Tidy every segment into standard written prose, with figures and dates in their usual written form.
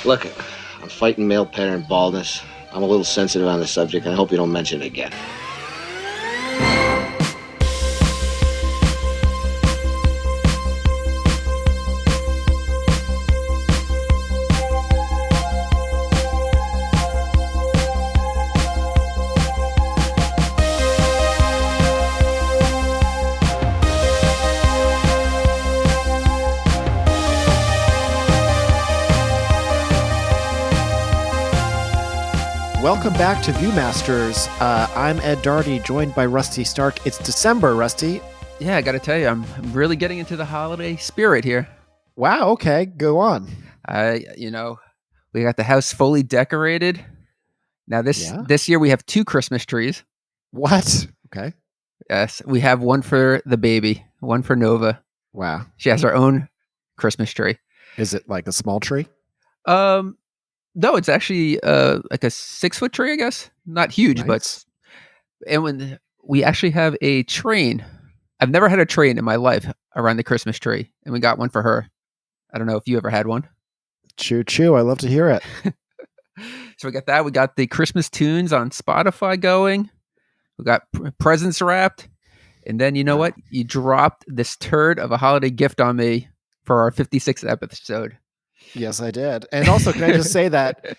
Look, I'm fighting male pattern baldness. I'm a little sensitive on the subject, and I hope you don't mention it again. Welcome back to Viewmasters. I'm Ed Darty, joined by Rusty Stark. It's December, Rusty. Yeah, I got to tell you, I'm really getting into the holiday spirit here. Wow, okay, go on. We got the house fully decorated. Now this year we have 2 Christmas trees. What? Okay. Yes, we have one for the baby, one for Nova. Wow. She has her own Christmas tree. Is it like a small tree? No, it's actually like a 6-foot tree, I guess. Not huge, Nice. and when we actually have a train. I've never had a train in my life around the Christmas tree, and we got one for her. I don't know if you ever had one. Choo choo, I love to hear it. So we got that. We got the Christmas tunes on Spotify going. We got presents wrapped. And then you know what? You dropped this turd of a holiday gift on me for our 56th episode. Yes, I did. And also, can I just say that,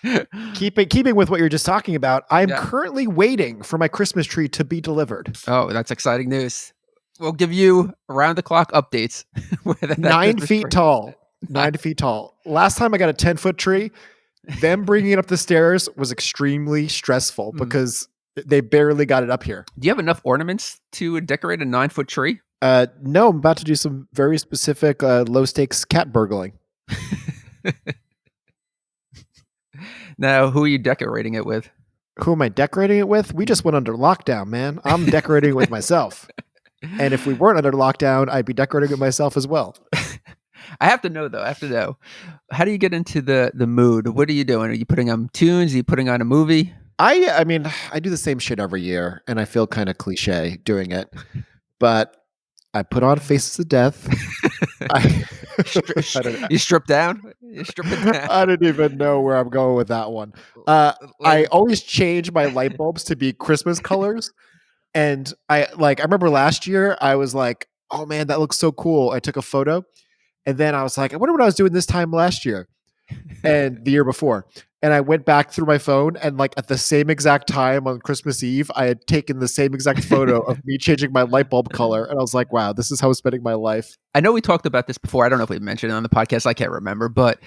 keeping with what you're just talking about, I'm currently waiting for my Christmas tree to be delivered. Oh, that's exciting news. We'll give you around-the-clock updates. 9 feet tall. 9 feet tall. Last time I got a 10-foot tree, them bringing it up the stairs was extremely stressful because they barely got it up here. Do you have enough ornaments to decorate a 9-foot tree? No, I'm about to do some very specific low-stakes cat burgling. Now, who are you decorating it with? Who am I decorating it with? We just went under lockdown, man. I'm decorating it with myself. And if we weren't under lockdown, I'd be decorating it myself as well. I have to know, though. How do you get into the mood? What are you doing? Are you putting on tunes? Are you putting on a movie? I mean, I do the same shit every year, and I feel kind of cliche doing it. But I put on Faces of Death. You strip down? You strip it down? I don't even know where I'm going with that one. I always change my light bulbs to be Christmas colors. And I remember last year I was like, oh man, that looks so cool. I took a photo. And then I was like, I wonder what I was doing this time last year and the year before. And I went back through my phone, and like at the same exact time on Christmas Eve, I had taken the same exact photo of me changing my light bulb color. And I was like, wow, this is how I'm spending my life. I know we talked about this before. I don't know if we mentioned it on the podcast. I can't remember. But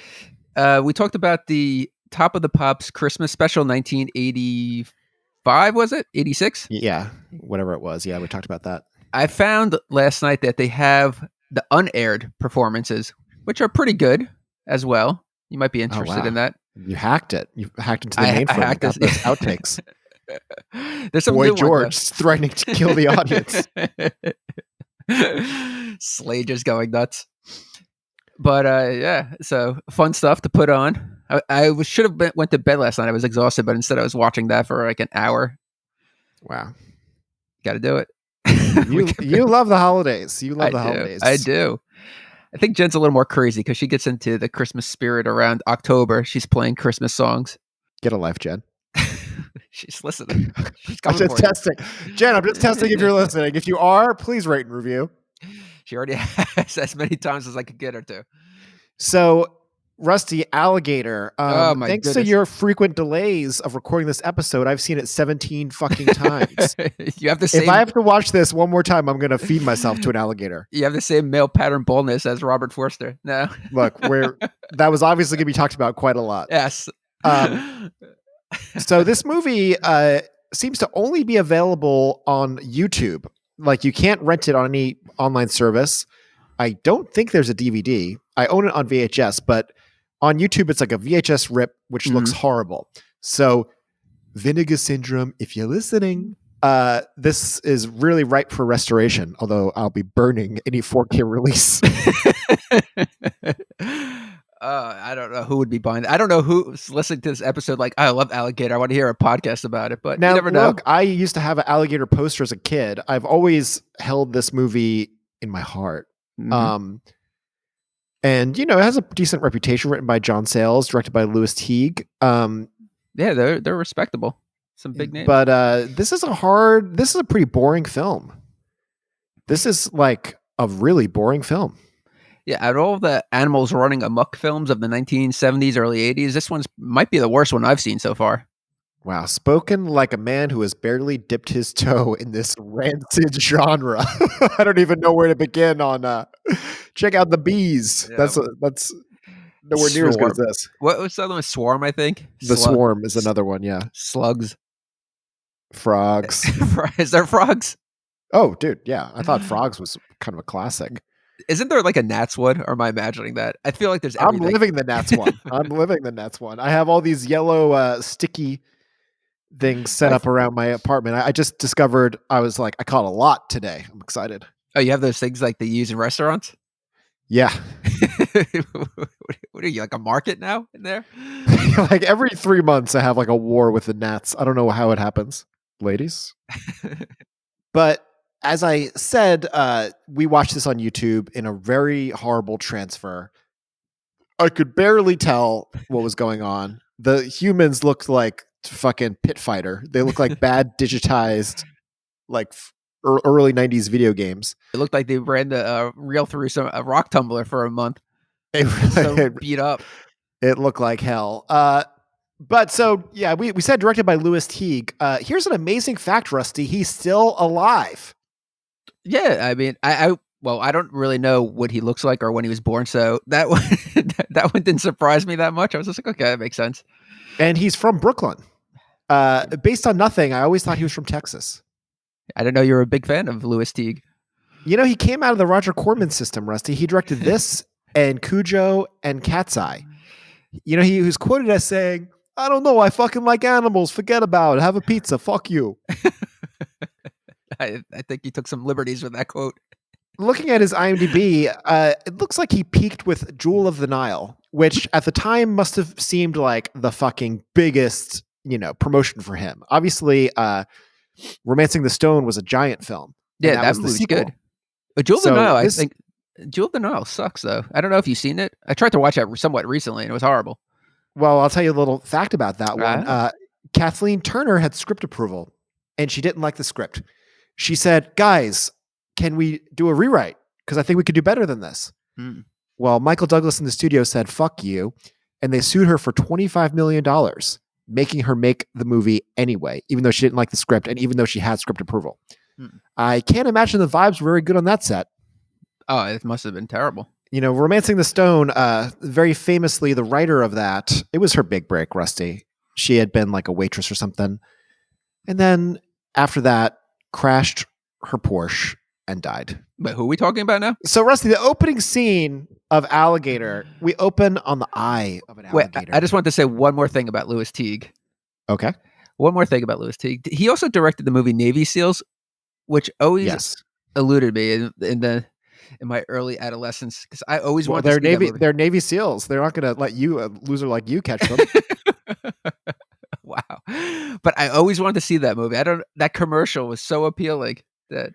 we talked about the Top of the Pops Christmas special 1985, was it? 86? Yeah, whatever it was. Yeah, we talked about that. I found last night that they have the unaired performances, which are pretty good as well. You might be interested in that. You hacked it. You hacked into the mainframe. I got those outtakes. There's some Boy good George threatening to kill the audience. Slade just going nuts. But yeah, so fun stuff to put on. I should have went to bed last night. I was exhausted, but instead I was watching that for like an hour. Wow. Got to do it. You love the holidays. You love the holidays. I do. I think Jen's a little more crazy because she gets into the Christmas spirit around October. She's playing Christmas songs. Get a life, Jen. She's listening. She's I'm just testing. Jen, I'm just testing if you're listening. If you are, please rate and review. She already has as many times as I could get her to. So, Rusty, Alligator. Thanks to your frequent delays of recording this episode, I've seen it 17 fucking times. You have the same. If I have to watch this one more time, I'm going to feed myself to an alligator. You have the same male pattern baldness as Robert Forster. No, look, that was obviously going to be talked about quite a lot. Yes. So this movie seems to only be available on YouTube. Like, you can't rent it on any online service. I don't think there's a DVD. I own it on VHS, but on YouTube, it's like a VHS rip, which looks horrible. So, Vinegar Syndrome, if you're listening, this is really ripe for restoration, although I'll be burning any 4K release. I don't know who would be buying it. I don't know who's listening to this episode like, I love Alligator. I want to hear a podcast about it, but now, you never know. Look, I used to have an Alligator poster as a kid. I've always held this movie in my heart. And And, it has a decent reputation, written by John Sayles, directed by Lewis Teague. Yeah, they're respectable. Some big names. But this is a pretty boring film. This is like a really boring film. Yeah, out of all the animals running amok films of the 1970s, early 80s, this one's might be the worst one I've seen so far. Wow, spoken like a man who has barely dipped his toe in this rancid genre. I don't even know where to begin on check out the bees. Yeah. That's nowhere near as good as this. What was the other one? Swarm, I think. The Swarm is another one, yeah. Slugs. Frogs. Is there frogs? Oh, dude, yeah. I thought Frogs was kind of a classic. Isn't there like a Gnats one, or am I imagining that? I feel like there's everything. I'm living the Gnats one. I have all these yellow sticky things set up around my apartment. I just discovered, I caught a lot today. I'm excited. Oh, you have those things like they use in restaurants? Yeah. What are you, like a market now in there? Like every 3 months I have like a war with the gnats. I don't know how it happens, ladies. But as I said, we watched this on YouTube in a very horrible transfer. I could barely tell what was going on. The humans looked like fucking pit fighter. They look like bad digitized, like early 90s video games. It looked like they ran the reel through a rock tumbler for a month. Beat up. It looked like hell. But so yeah, we said directed by Lewis Teague. Here's an amazing fact, Rusty. He's still alive. Yeah, I mean, I don't really know what he looks like or when he was born, so that one that one didn't surprise me that much. I was just like, okay, that makes sense. And he's from Brooklyn. Based on nothing, I always thought he was from Texas. I didn't know you were a big fan of Lewis Teague. He came out of the Roger Corman system, Rusty. He directed this and Cujo and Cat's Eye. He was quoted as saying, "I don't know, I fucking like animals. Forget about it. Have a pizza. Fuck you." I think he took some liberties with that quote. Looking at his IMDb, it looks like he peaked with Jewel of the Nile, which at the time must have seemed like the fucking biggest, promotion for him. Obviously, Romancing the Stone was a giant film. Yeah, that movie's good. But Jewel of the Nile, I think Jewel of the Nile sucks, though. I don't know if you've seen it. I tried to watch it somewhat recently, and it was horrible. Well, I'll tell you a little fact about that one. Kathleen Turner had script approval, and she didn't like the script. She said, "Guys, can we do a rewrite? Because I think we could do better than this." Well, Michael Douglas in the studio said, "Fuck you." And they sued her for $25 million, making her make the movie anyway, even though she didn't like the script and even though she had script approval. I can't imagine the vibes were very good on that set. Oh, it must have been terrible. Romancing the Stone, very famously, the writer of that, it was her big break, Rusty. She had been like a waitress or something. And then after that, crashed her Porsche and died. But who are we talking about now? So, Rusty, the opening scene of Alligator, we open on the eye of an alligator. Wait, I just want to say one more thing about Lewis Teague. Okay. One more thing about Lewis Teague. He also directed the movie Navy SEALs, which always eluded me in my early adolescence, because I always wanted to see that movie. They're Navy SEALs. They're not going to let you, a loser like you, catch them. Wow. But I always wanted to see that movie. That commercial was so appealing. That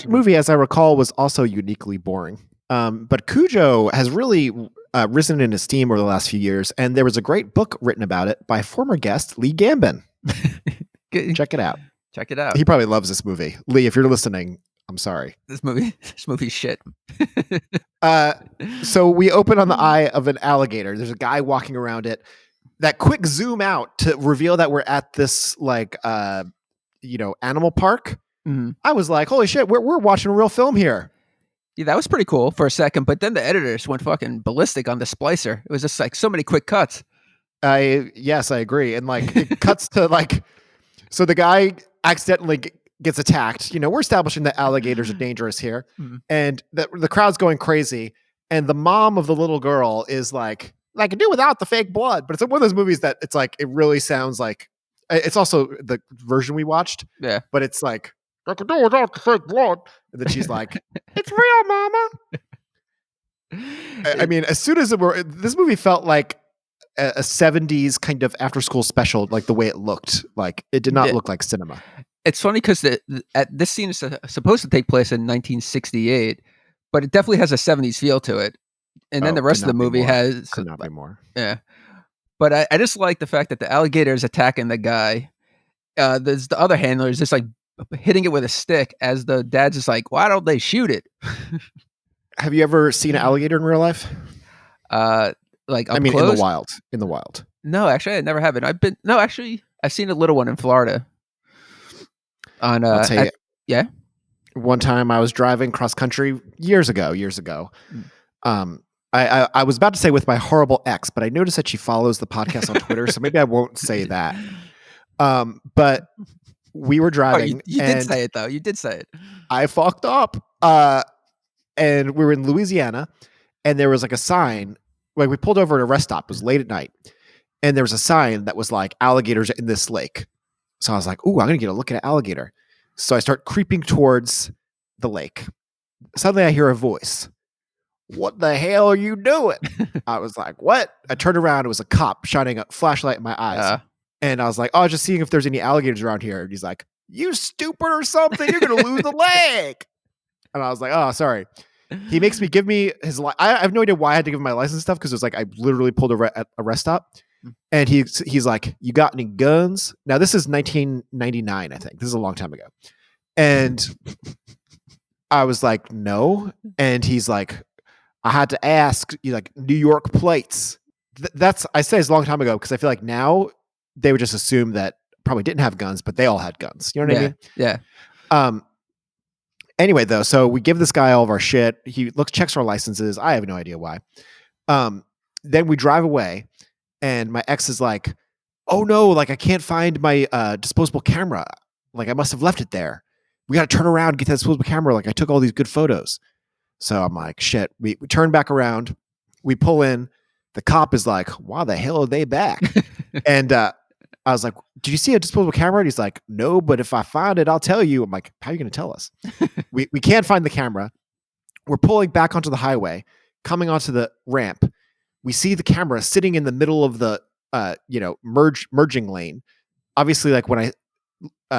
movie, as I recall, was also uniquely boring. But Cujo has really risen in esteem over the last few years, and there was a great book written about it by former guest Lee Gambin. Check it out. Check it out. He probably loves this movie. Lee, if you're listening, I'm sorry. This movie's shit. So we open on the eye of an alligator. There's a guy walking around it. That quick zoom out to reveal that we're at this animal park. Mm-hmm. I was like, holy shit, we're watching a real film here. Yeah, that was pretty cool for a second, but then the editors went fucking ballistic on the splicer. It was just like so many quick cuts. Yes, I agree. And it cuts to so the guy accidentally gets attacked. We're establishing that alligators are dangerous here. Mm-hmm. And the crowd's going crazy. And the mom of the little girl is like, I can do without the fake blood. But it's one of those movies that it's like, it really sounds like, it's also the version we watched. Yeah. But it's like, I can do without the fake blood. And then she's like, it's real, mama. I mean, as soon as this movie felt like a 70s kind of after school special, like the way it looked. Like it did not look like cinema. It's funny because this scene is supposed to take place in 1968, but it definitely has a 70s feel to it. And then the rest of the movie has could not be more. Yeah. But I just like the fact that the alligator is attacking the guy. There's the other handler is just like hitting it with a stick as the dad's just like, why don't they shoot it? Have you ever seen an alligator in real life? Like up in close? the wild. In the wild. No, actually, I never have it. I've seen a little one in Florida. I'll tell you. Yeah. One time I was driving cross country years ago. I was about to say with my horrible ex, but I noticed that she follows the podcast on Twitter, so maybe I won't say that. But we were driving. You did say it though. You did say it. I fucked up. And we were in Louisiana, and there was like a sign. Like we pulled over at a rest stop. It was late at night, and there was a sign that was like alligators in this lake. So I was like, "Ooh, I'm gonna get a look at an alligator." So I start creeping towards the lake. Suddenly, I hear a voice. What the hell are you doing? I was like, what? I turned around. It was a cop shining a flashlight in my eyes. And I was like, oh, just seeing if there's any alligators around here. And he's like, you stupid or something. You're going to lose a leg. And I was like, oh, sorry. He makes me give me his I have no idea why I had to give him my license stuff. Because it was like, I literally pulled at a rest stop. And he's like, you got any guns? Now, this is 1999, I think. This is a long time ago. And I was like, no. And he's like, I had to ask, like, New York plates. That's, I say it's a long time ago because I feel like now they would just assume that probably didn't have guns, but they all had guns. You know what I mean? Yeah. Anyway, though, so we give this guy all of our shit. He checks our licenses. I have no idea why. Then we drive away, and my ex is like, oh no, like I can't find my disposable camera. Like I must have left it there. We got to turn around and get that disposable camera. Like I took all these good photos. So I'm like, shit, we turn back around, we pull in, the cop is like, why the hell are they back? And I was like, did you see a disposable camera? And he's like, no, but if I find it, I'll tell you. I'm like, how are you going to tell us? we can't find the camera. We're pulling back onto the highway, coming onto the ramp. We see the camera sitting in the middle of the, merging lane. Obviously, like when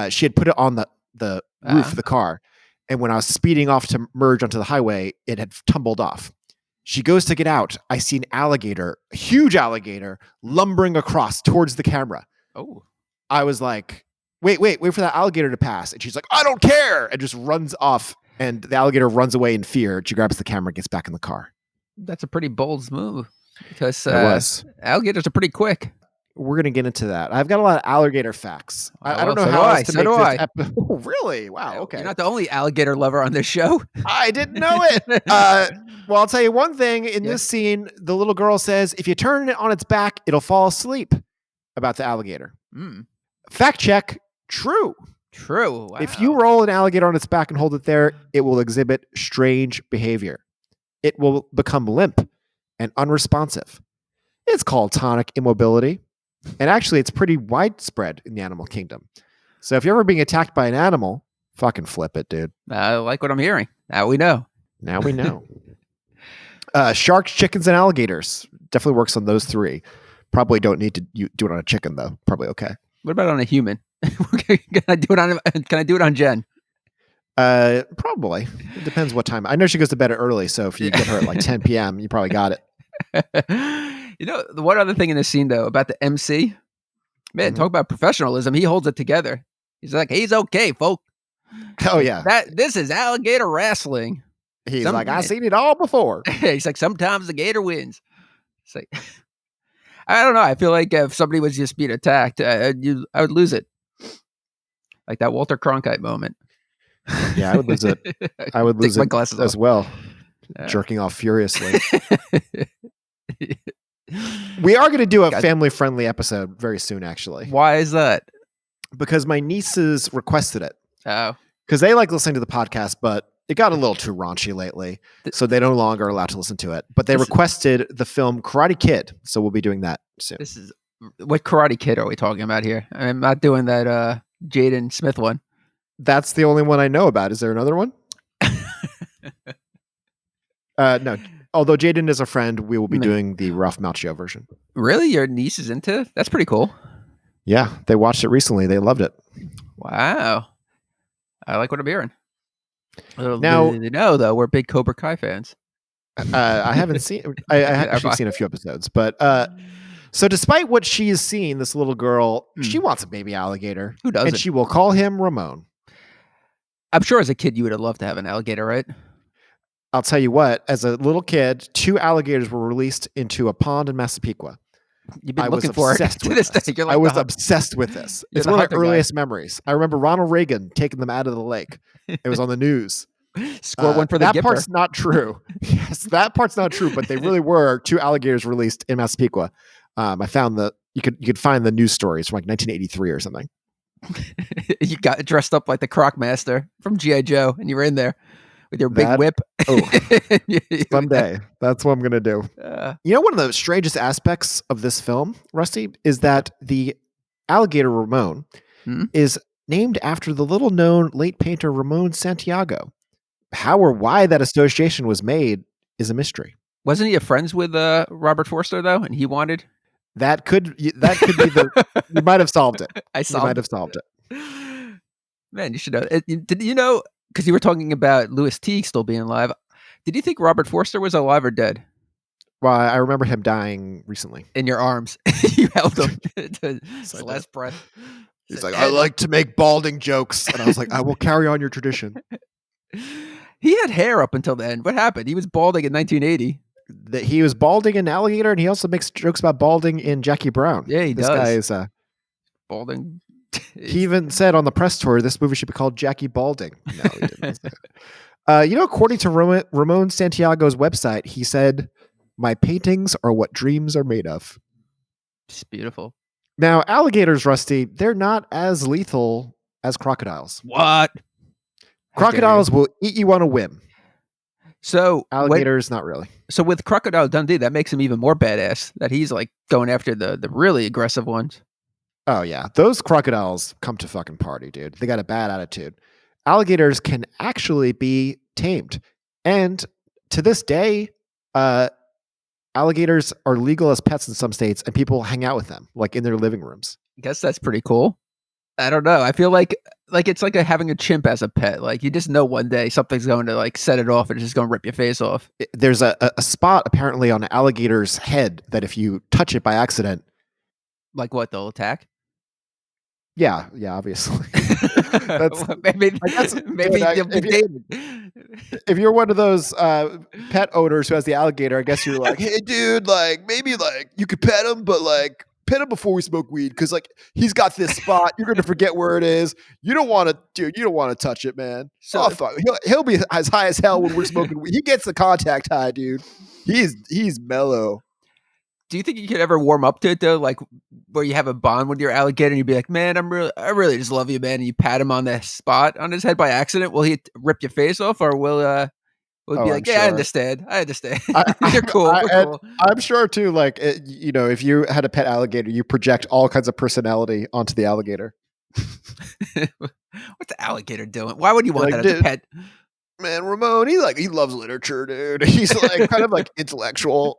she had put it on the roof of the car. And when I was speeding off to merge onto the highway, it had tumbled off. She goes to get out. I see an alligator, a huge alligator, lumbering across towards the camera. Oh. I was like, wait for that alligator to pass. And she's like, I don't care. And just runs off. And the alligator runs away in fear. She grabs the camera and gets back in the car. That's a pretty bold move. Because alligators are pretty quick. We're going to get into that. I've got a lot of alligator facts. I don't know so how else to so make do this I. Oh, really? Wow. Okay. You're not the only alligator lover on this show. I didn't know it. Well, I'll tell you one thing. In this scene, the little girl says, if you turn it on its back, it'll fall asleep, about the alligator. Fact check. True. True. Wow. If you roll an alligator on its back and hold it there, it will exhibit strange behavior. It will become limp and unresponsive. It's called tonic immobility. And actually, it's pretty widespread in the animal kingdom. So if you're ever being attacked by an animal, fucking flip it, dude. I like what I'm hearing. Now we know. Sharks, chickens, and alligators. Definitely works on those three. Probably don't need to do it on a chicken, though. Probably okay. What about on a human? Can I do it on Jen? Probably. It depends what time. I know she goes to bed early, so if you get her at like 10 p.m., you probably got it. You know, the one other thing in this scene, though, about the MC, man, talk about professionalism. He holds it together. He's like, he's okay, folk. Oh, yeah. This is alligator wrestling. He's like, I've seen it all before. He's like, sometimes the gator wins. It's like, I don't know. I feel like if somebody was just being attacked, I would lose it. Like that Walter Cronkite moment. Yeah, I would lose it. I would lose it as well. Yeah. Jerking off furiously. We are going to do a family-friendly episode very soon, actually. Why is that? Because my nieces requested it. Oh. Because they like listening to the podcast, but it got a little too raunchy lately. So they no longer are allowed to listen to it. But they requested the film Karate Kid. So we'll be doing that soon. What Karate Kid are we talking about here? I'm not doing that Jaden Smith one. That's the only one I know about. Is there another one? No. Although Jaden is a friend, we will be doing the Ralph Macchio version. Really? Your niece is into? That's pretty cool. Yeah, they watched it recently. They loved it. Wow. I like what I'm hearing. Now, though, we're big Cobra Kai fans. I haven't seen. I actually seen a few episodes, but so despite what she has seen, this little girl, she wants a baby alligator. Who doesn't? And she will call him Ramon. I'm sure as a kid you would have loved to have an alligator, right? I'll tell you what. As a little kid, 2 alligators were released into a pond in Massapequa. You've been looking for it to this day. I was obsessed with this. It's one of my earliest memories. I remember Ronald Reagan taking them out of the lake. It was on the news. Score one for the that giver. part's not true. Yes, that part's not true, but they really were 2 alligators released in Massapequa. I found you could find the news stories from like 1983 or something. You got dressed up like the Croc Master from G.I. Joe, and you were in there with your big whip. Oh, someday. That's what I'm going to do. One of the strangest aspects of this film, Rusty, is that the alligator Ramon is named after the little-known late painter Ramon Santiago. How or why that association was made is a mystery. Wasn't he friends with Robert Forster, though, and he wanted... That could be the... You might have solved it. You might have solved it. Man, you should know. Did you know... Because you were talking about Lewis Teague still being alive. Did you think Robert Forster was alive or dead? Well, I remember him dying recently. In your arms. You held him to his last breath. He's like, I like to make balding jokes. And I was like, I will carry on your tradition. He had hair up until then. What happened? He was balding in 1980. He was balding in Alligator, and he also makes jokes about balding in Jackie Brown. Yeah, he does. This guy is... balding... He even said on the press tour, this movie should be called Jackie Balding. No, he didn't say it. According to Ramon Santiago's website, he said, my paintings are what dreams are made of. It's beautiful. Now, alligators, Rusty, they're not as lethal as crocodiles. What? Crocodiles will eat you on a whim. So alligators, not really. So with Crocodile Dundee, that makes him even more badass, that he's like going after the really aggressive ones. Oh, yeah. Those crocodiles come to fucking party, dude. They got a bad attitude. Alligators can actually be tamed. And to this day, alligators are legal as pets in some states, and people hang out with them, like in their living rooms. I guess that's pretty cool. I don't know. I feel like it's like having a chimp as a pet. Like you just know one day something's going to like set it off and it's just going to rip your face off. There's a spot apparently on an alligator's head that if you touch it by accident. Like what, they'll attack? Yeah, obviously. maybe if you're one of those pet owners who has the alligator, I guess you're like, hey, dude, like maybe like you could pet him, but like pet him before we smoke weed because like he's got this spot. You're gonna forget where it is. You don't want to, dude. You don't want to touch it, man. So he'll be as high as hell when we're smoking weed. He gets the contact high, dude. He's mellow. Do you think you could ever warm up to it though? Like where you have a bond with your alligator and you'd be like, man, I really just love you, man. And you pat him on the spot on his head by accident. Will he rip your face off or will be like, yeah, sure. I understand. You're cool. Cool. I'm sure too. Like, if you had a pet alligator, you project all kinds of personality onto the alligator. What's the alligator doing? Why would you want that as a pet? Man, Ramon, he loves literature, dude. He's like kind of like intellectual.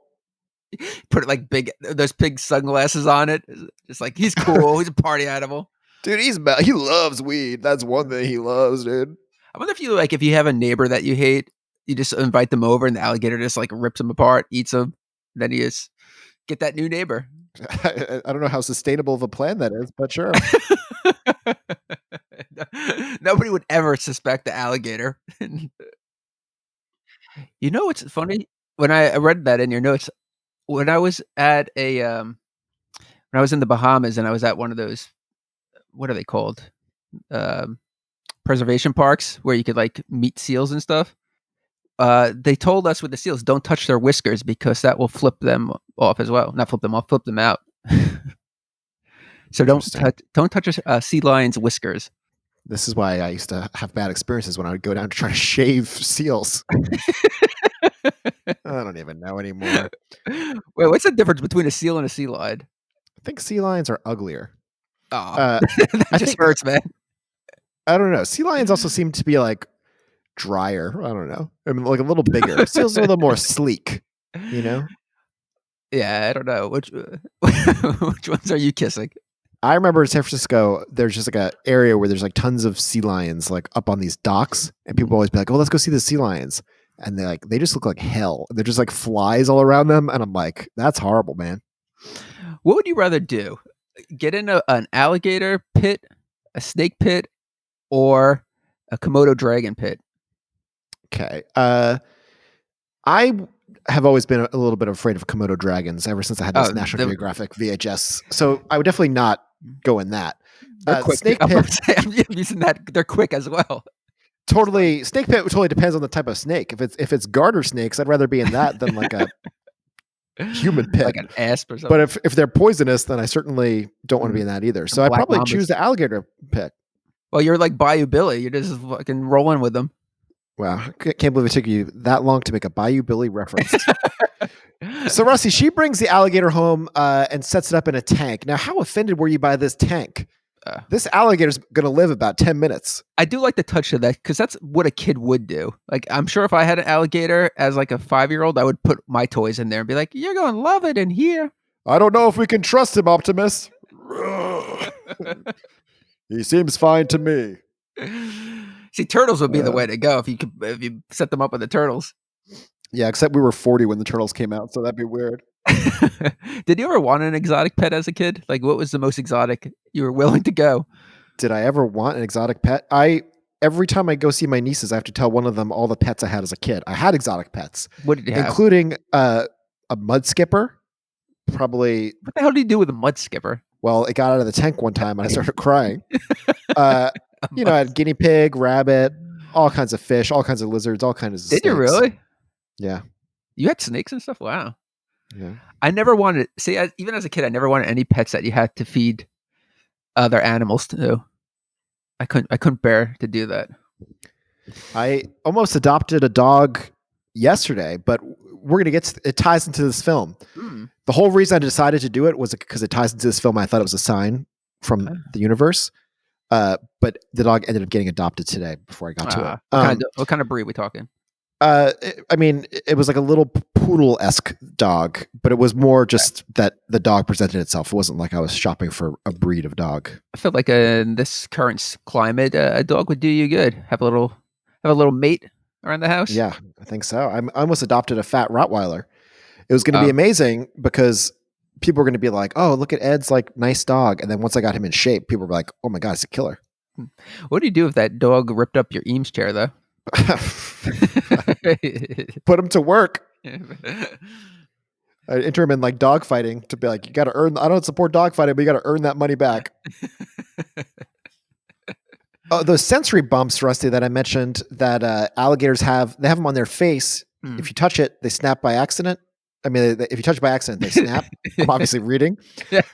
Put like those big sunglasses on it. Just like he's cool. He's a party animal. Dude, he loves weed. That's one thing he loves, dude. I wonder if you have a neighbor that you hate, you just invite them over and the alligator just like rips them apart, eats them. Then you just get that new neighbor. I don't know how sustainable of a plan that is, but sure. Nobody would ever suspect the alligator. You know what's funny? When I read that in your notes, when I was at when I was in the Bahamas and I was at one of those, what are they called? Preservation parks where you could like meet seals and stuff. They told us with the seals, don't touch their whiskers because that will flip them off as well. Not flip them off, flip them out. So don't touch a sea lion's whiskers. This is why I used to have bad experiences when I would go down to try to shave seals. I don't even know anymore. Wait, what's the difference between a seal and a sea lion? I think sea lions are uglier. Oh, that just hurts, man. I don't know. Sea lions also seem to be like drier. I don't know. I mean, like a little bigger. Seals are a little more sleek, you know? Yeah, I don't know. Which ones are you kissing? I remember in San Francisco, there's just like an area where there's like tons of sea lions like up on these docks. And people always be like, oh, let's go see the sea lions. and they just look like hell. They're just like flies all around them, and I'm like, that's horrible, man. What would you rather do? Get in an alligator pit, a snake pit, or a Komodo dragon pit? Okay. I have always been a little bit afraid of Komodo dragons ever since I had this National Geographic VHS. So I would definitely not go in that. They're quick. Snake pit. I'm using that. They're quick as well. Totally. Snake pit totally depends on the type of snake. If it's garter snakes, I'd rather be in that than like a human pit, like an asp or something. But if they're poisonous, then I certainly don't want to be in that either. So I'd probably choose the alligator pit. Well, you're like Bayou Billy. You're just fucking rolling with them. Wow. I can't believe it took you that long to make a Bayou Billy reference. So Rusty, she brings the alligator home and sets it up in a tank. Now, how offended were you by this tank? This alligator's going to live about 10 minutes. I do like the touch of that because that's what a kid would do. Like, I'm sure if I had an alligator as like a 5-year-old, I would put my toys in there and be like, you're going to love it in here. I don't know if we can trust him, Optimus. He seems fine to me. See, turtles would be the way to go if you set them up with the turtles. Yeah, except we were 40 when the turtles came out, so that'd be weird. Did you ever want an exotic pet as a kid? Like, what was the most exotic you were willing to go? Did I ever want an exotic pet? Every time I go see my nieces, I have to tell one of them all the pets I had as a kid. I had exotic pets. What did you have? Including a mud skipper. Probably. What the hell did you do with a mud skipper? Well, it got out of the tank one time and I started crying. I had guinea pig, rabbit, all kinds of fish, all kinds of lizards, all kinds of snakes. Did you really? Yeah. You had snakes and stuff? Wow. Yeah. I never wanted, even as a kid, I never wanted any pets that you had to feed other animals to. I couldn't bear to do that. I almost adopted a dog yesterday, but we're going to get it ties into this film. The whole reason I decided to do it was because it ties into this film. I thought it was a sign from the universe. But the dog ended up getting adopted today before I got to it. What kind of breed are we talking? It was like a little poodle-esque dog, but it was more just that the dog presented itself. It wasn't like I was shopping for a breed of dog. I feel like in this current climate, a dog would do you good. Have a little mate around the house. Yeah, I think so. I almost adopted a fat Rottweiler. It was going to be amazing because people were going to be like, "Oh, look at Ed's like nice dog," and then once I got him in shape, people were like, "Oh my god, it's a killer." What do you do if that dog ripped up your Eames chair, though? Put him to work. I enter him in like dog fighting to be like, you got to earn. I don't support dog fighting, but you got to earn that money back. Those sensory bumps, Rusty, that I mentioned that alligators have, they have them on their face. If you touch it, they snap by accident. I mean, if you touch it by accident, they snap. I'm obviously reading.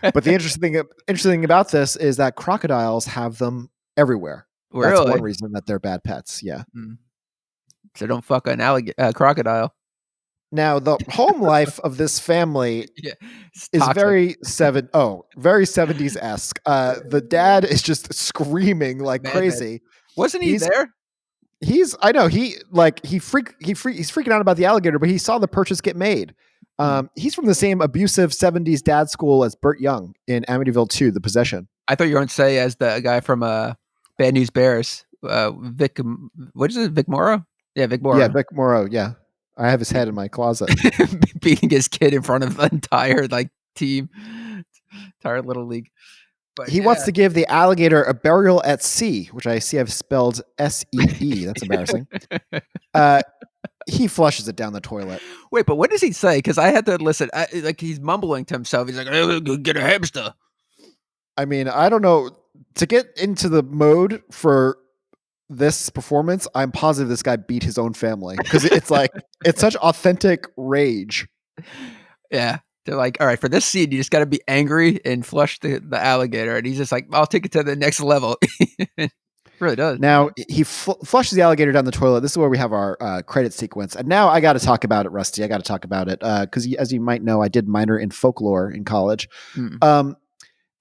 But the interesting thing about this is that crocodiles have them everywhere. Really? That's one reason that they're bad pets. Yeah. So don't fuck an crocodile. Now, the home life of this family is very 70s-esque. The dad is just screaming like crazy. Wasn't he there? He's freaking out about the alligator, but he saw the purchase get made. He's from the same abusive 70s dad school as Burt Young in Amityville 2, The Possession. I thought you were going to say as the guy from Bad News Bears, Vic. What is it, Vic Morrow? Yeah, Vic Morrow. Yeah, Vic Morrow. Yeah, I have his head in my closet. Beating his kid in front of the entire team, entire little league. But he wants to give the alligator a burial at sea, which I see I've spelled S-E-E. That's embarrassing. He flushes it down the toilet. Wait, but what does he say? Because I had to listen. He's mumbling to himself. He's like, "Hey, go get a hamster." I mean, I don't know. To get into the mode for this performance, I'm positive this guy beat his own family because it's such authentic rage. Yeah. They're like, all right, for this scene, you just got to be angry and flush the alligator. And he's just like, I'll take it to the next level. It really does. Now, he flushes the alligator down the toilet. This is where we have our credit sequence. And now I got to talk about it, Rusty. I got to talk about it because as you might know, I did minor in folklore in college.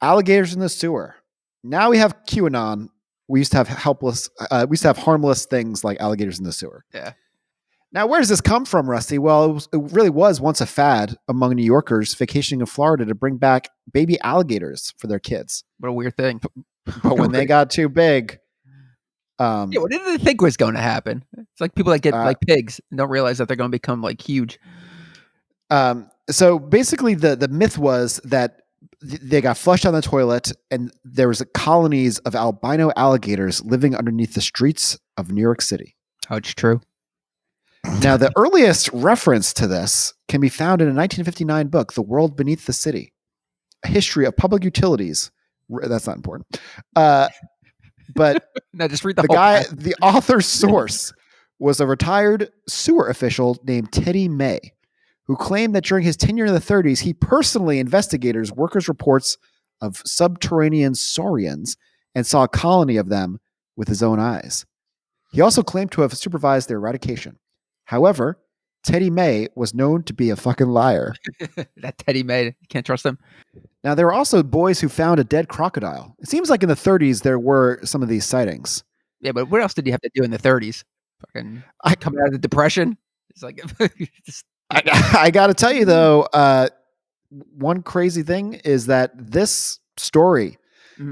Alligators in the sewer. Now we have QAnon. We used to have harmless things like alligators in the sewer. Yeah. Now, where does this come from, Rusty? Well, it really was once a fad among New Yorkers vacationing in Florida to bring back baby alligators for their kids. What a weird thing. But when they got too big, Yeah, what did they think was going to happen? It's like people that get like pigs and don't realize that they're going to become like huge. So basically, the myth was that they got flushed down the toilet, and there was colonies of albino alligators living underneath the streets of New York City. Oh, it's true. Now, the earliest reference to this can be found in a 1959 book, The World Beneath the City, A History of Public Utilities. That's not important. But no, just read the guy, passage. the author's source was a retired sewer official named Teddy May, who claimed that during his tenure in the 30s, he personally investigated workers' reports of subterranean saurians and saw a colony of them with his own eyes. He also claimed to have supervised their eradication. However, Teddy May was known to be a fucking liar. That Teddy May, you can't trust him. Now, there were also boys who found a dead crocodile. It seems like in the 30s, there were some of these sightings. Yeah, but what else did you have to do in the 30s? Fucking come out of the Depression? It's like... I got to tell you, though, one crazy thing is that this story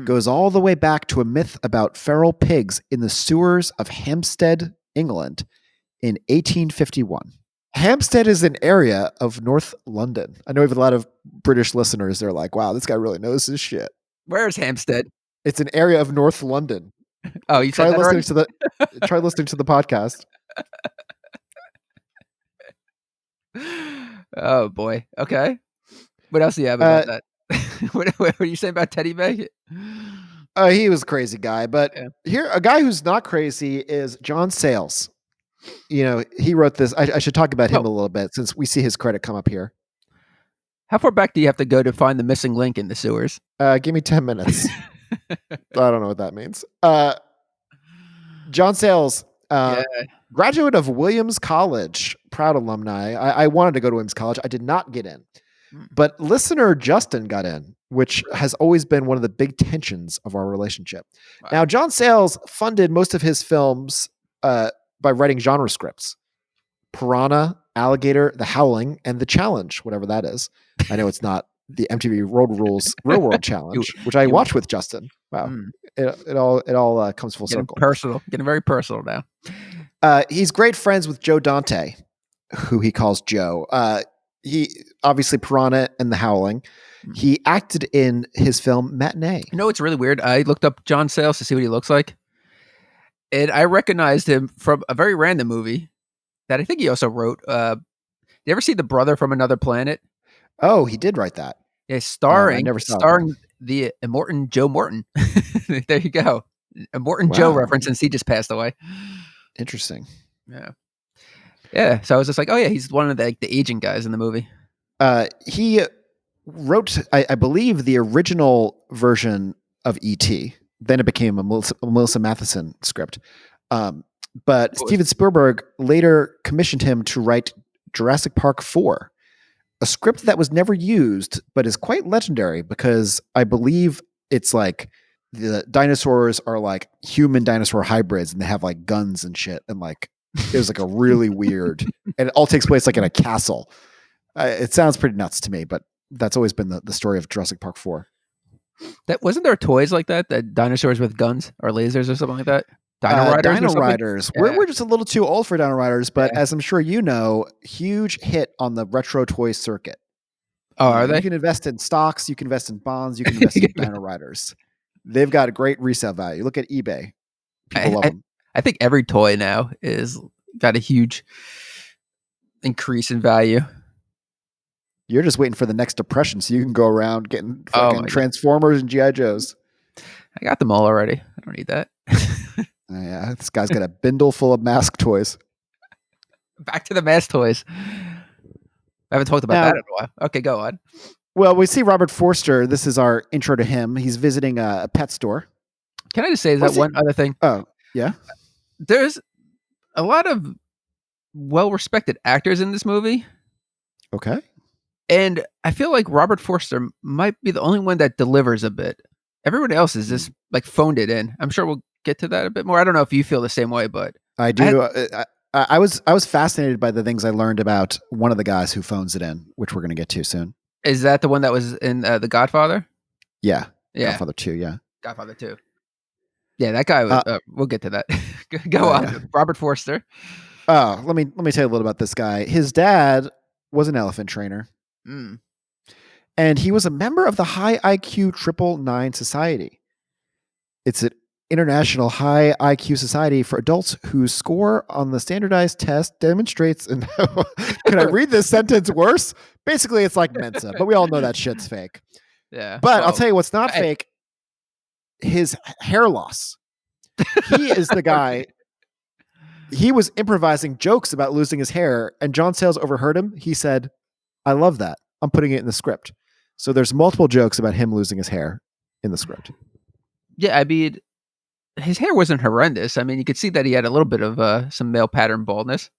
goes all the way back to a myth about feral pigs in the sewers of Hampstead, England in 1851. Hampstead is an area of North London. I know we have a lot of British listeners. They're like, wow, this guy really knows his shit. Where's Hampstead? It's an area of North London. Oh, you try listening to the try listening to the podcast. Oh boy. Okay. What else do you have about that? What are you saying about Teddy May? He was a crazy guy, but here a guy who's not crazy is John Sayles. You know, he wrote this. I should talk about him a little bit since we see his credit come up here. How far back do you have to go to find the missing link in the sewers? Give me 10 minutes. I don't know what that means. John Sayles, graduate of Williams College, proud alumni. I wanted to go to Williams College. I did not get in. But listener Justin got in, which has always been one of the big tensions of our relationship. Wow. Now, John Sayles funded most of his films by writing genre scripts. Piranha, Alligator, The Howling, and The Challenge, whatever that is. I know it's not the MTV Road Rules Real World Challenge, which I watched with Justin. Wow. It all comes full circle. Getting very personal now. He's great friends with Joe Dante, who he calls Joe. He obviously Piranha and The Howling. He acted in his film Matinee. You know, it's really weird. I looked up John Sayles to see what he looks like. And I recognized him from a very random movie that I think he also wrote. You ever see The Brother from Another Planet? Oh, he did write that. Yeah, starring the immortal Joe Morton. There you go. A Morton Joe reference since he just passed away. Interesting. Yeah. Yeah. So I was just like, oh yeah, he's one of the aging guys in the movie. He wrote, I believe, the original version of E.T. Then it became a Melissa Matheson script. But Steven Spielberg later commissioned him to write Jurassic Park 4, a script that was never used, but is quite legendary because I believe it's like the dinosaurs are like human dinosaur hybrids and they have like guns and shit. And like, it was like a really weird, and it all takes place like in a castle. It sounds pretty nuts to me, but that's always been the story of Jurassic Park 4. That wasn't there toys like that dinosaurs with guns or lasers or something like that? Dino Riders. Yeah. We're just a little too old for Dino Riders, but as I'm sure you know, huge hit on the retro toy circuit. Oh, are they? You can invest in stocks, you can invest in bonds, you can invest in Dino Riders. They've got a great resale value. Look at eBay. People love them. I think every toy now is got a huge increase in value. You're just waiting for the next depression so you can go around getting fucking Transformers and G.I. Joes. I got them all already. I don't need that. Yeah, this guy's got a bindle full of mask toys. Back to the mask toys. I haven't talked about that in a while. Okay, go on. Well, we see Robert Forster. This is our intro to him. He's visiting a pet store. Can I just say one other thing? Oh, yeah? There's a lot of well-respected actors in this movie. Okay. And I feel like Robert Forster might be the only one that delivers a bit. Everyone else is just like phoned it in. I'm sure we'll get to that a bit more. I don't know if you feel the same way, but I do. I was fascinated by the things I learned about one of the guys who phones it in, which we're going to get to soon. Is that the one that was in The Godfather? Yeah. Yeah. Godfather 2, yeah. Godfather 2. Yeah, that guy. We'll get to that. Go on, yeah. Robert Forster. Let me tell you a little about this guy. His dad was an elephant trainer, and he was a member of the High IQ 999 Society. It's an international high IQ society for adults whose score on the standardized test demonstrates. And can I read this sentence worse? Basically, it's like Mensa, but we all know that shit's fake. Yeah, But I'll tell you what's not fake: his hair loss. He is the guy. He was improvising jokes about losing his hair, and John Sayles overheard him. He said, "I love that. I'm putting it in the script." So there's multiple jokes about him losing his hair in the script. Yeah, I mean, his hair wasn't horrendous. I mean, you could see that he had a little bit of some male pattern baldness.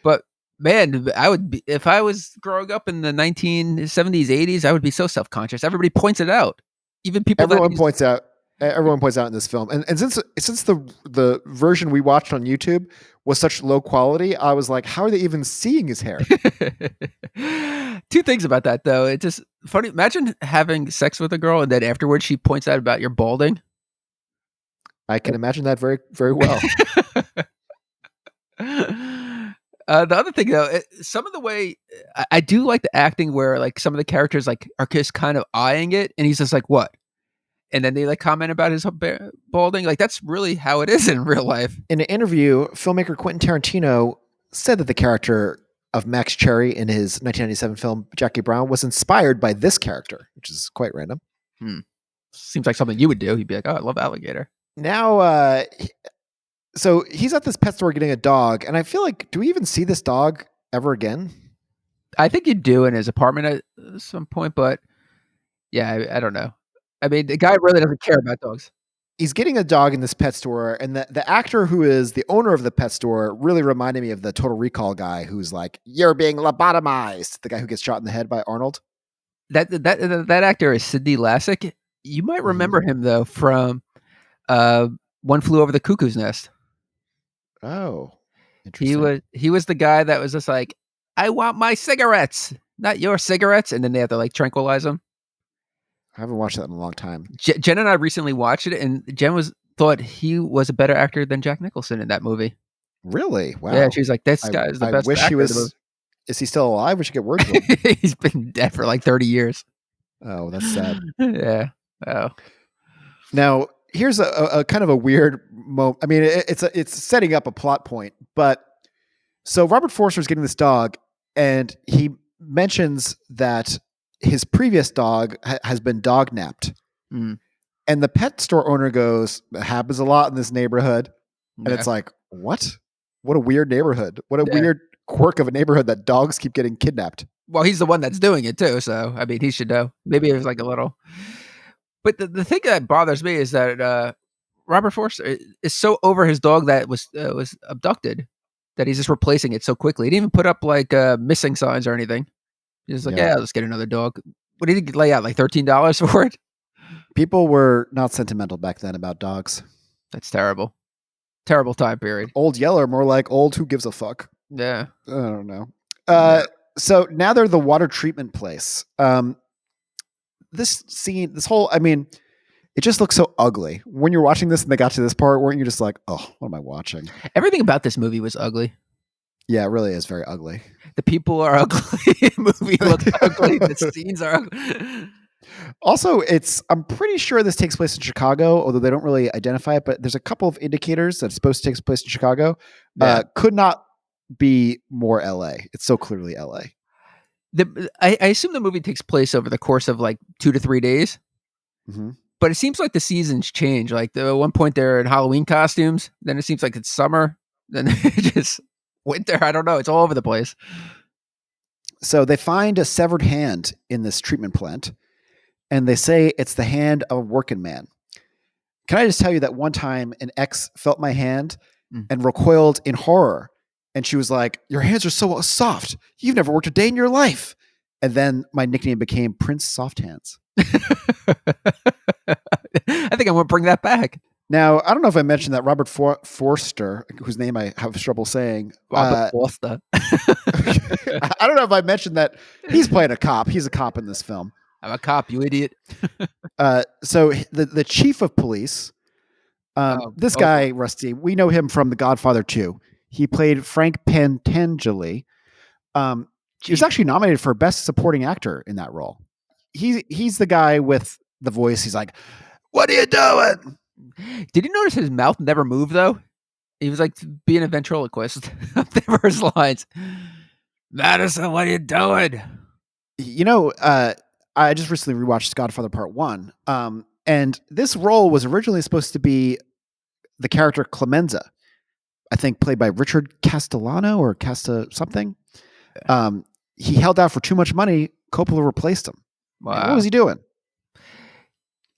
But man, I would be, if I was growing up in the 1970s, 80s, I would be so self-conscious. Everybody points it out. Even people Everyone points out in this film. And since the version we watched on YouTube was such low quality, I was like, how are they even seeing his hair? Two things about that though. It's just funny. Imagine having sex with a girl and then afterwards she points out about your balding. I can imagine that very, very well. The other thing though, some of the way I do like the acting where like some of the characters like are just kind of eyeing it and he's just like, what? And then they like comment about his balding. Like that's really how it is in real life. In an interview, filmmaker Quentin Tarantino said that the character of Max Cherry in his 1997 film Jackie Brown was inspired by this character, which is quite random. Seems like something you would do. He'd be like, oh, I love Alligator. Now, so he's at this pet store getting a dog, and I feel like, do we even see this dog ever again? I think you do in his apartment at some point, but yeah, I don't know. I mean, the guy really doesn't care about dogs. He's getting a dog in this pet store, and the actor who is the owner of the pet store really reminded me of the Total Recall guy who's like, "You're being lobotomized." The guy who gets shot in the head by Arnold. That actor is Sidney Lassick. You might remember him though from One Flew Over the Cuckoo's Nest. Oh, interesting. He was the guy that was just like, I want my cigarettes, not your cigarettes, and then they have to like tranquilize him. I haven't watched that in a long time. Jen and I recently watched it, and Jen thought he was a better actor than Jack Nicholson in that movie. Really? Wow. Yeah, she's like, this guy is the best. I wish he was. Is he still alive? We should get word from him. He's been dead for like 30 years. Oh, that's sad. Yeah. Oh. Now, here's a kind of a weird moment. I mean, it's setting up a plot point, but so Robert Forster's getting this dog, and he mentions that his previous dog has been dog napped. And the pet store owner goes, "That happens a lot in this neighborhood." And it's like, what? What a weird neighborhood. What a weird quirk of a neighborhood that dogs keep getting kidnapped. Well, he's the one that's doing it too. So, I mean, he should know. Maybe it was like a little. But the thing that bothers me is that Robert Forster is so over his dog that was abducted that he's just replacing it so quickly. He didn't even put up like missing signs or anything. He's like, yeah, let's get another dog. What did he lay out? Like $13 for it? People were not sentimental back then about dogs. That's terrible. Terrible time period. Old Yeller, more like old who gives a fuck. Yeah. I don't know. So now they're the water treatment place. This scene, I mean, it just looks so ugly. When you're watching this and they got to this part, weren't you just like, oh, what am I watching? Everything about this movie was ugly. Yeah, it really is very ugly. The people are ugly. The movie looks ugly. The scenes are ugly. Also, I'm pretty sure this takes place in Chicago, although they don't really identify it, but there's a couple of indicators that it's supposed to take place in Chicago. Yeah. Could not be more LA. It's so clearly LA. I assume the movie takes place over the course of like 2 to 3 days. But it seems like the seasons change. Like at one point they're in Halloween costumes. Then it seems like it's summer. Then just winter. I don't know. It's all over the place. So they find a severed hand in this treatment plant. And they say it's the hand of a working man. Can I just tell you that one time an ex felt my hand and recoiled in horror. And she was like, "Your hands are so soft. You've never worked a day in your life." And then my nickname became Prince Soft Hands. I think I'm going to bring that back. Now, I don't know if I mentioned that Robert Forster, whose name I have trouble saying. Robert Forster. I don't know if I mentioned that he's playing a cop. He's a cop in this film. I'm a cop, you idiot. So the chief of police This guy, Rusty, we know him from The Godfather 2. He played Frank Pentangeli. He was actually nominated for Best Supporting Actor in that role. He's the guy with the voice. He's like, "What are you doing?" Did you notice his mouth never moved though? He was like being a ventriloquist for his lines. Madison, what are you doing? You know, I just recently rewatched Godfather Part 1. And this role was originally supposed to be the character Clemenza, I think played by Richard Castellano or Casta something. He held out for too much money. Coppola replaced him. Wow. Man, what was he doing?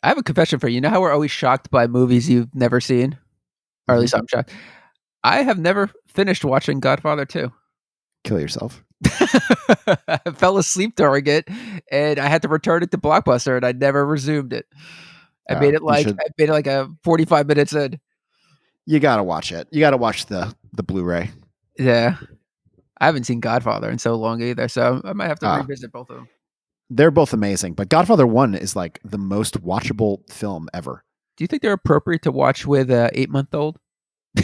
I have a confession for you. You know how we're always shocked by movies you've never seen? Or at least I'm shocked. I have never finished watching Godfather 2. Kill yourself. I fell asleep during it, and I had to return it to Blockbuster, and I never resumed it. I made it like 45 minutes in. You gotta watch it. You gotta watch the Blu-ray. Yeah, I haven't seen Godfather in so long either, so I might have to revisit both of them. They're both amazing, but Godfather 1 is like the most watchable film ever. Do you think they're appropriate to watch with an 8-month-old?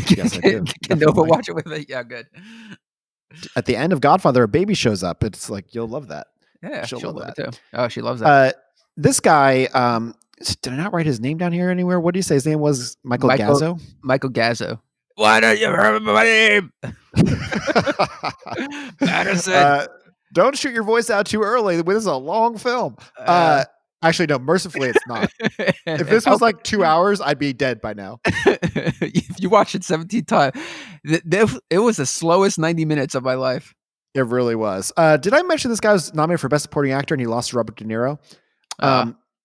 Yes, I do. Can Nova watch it with it? Yeah, good. At the end of Godfather, a baby shows up. It's like, you'll love that. Yeah, she'll love that too. Oh, she loves that. This guy, did I not write his name down here anywhere? What do you say? His name was Michael Gazzo? Michael Gazzo. Why don't you remember my name? Madison. Don't shoot your voice out too early. This is a long film. Actually, no, mercifully, it's not. If this was like 2 hours, I'd be dead by now. If you watch it 17 times, it was the slowest 90 minutes of my life. It really was. Did I mention this guy was nominated for Best Supporting Actor and he lost to Robert De Niro?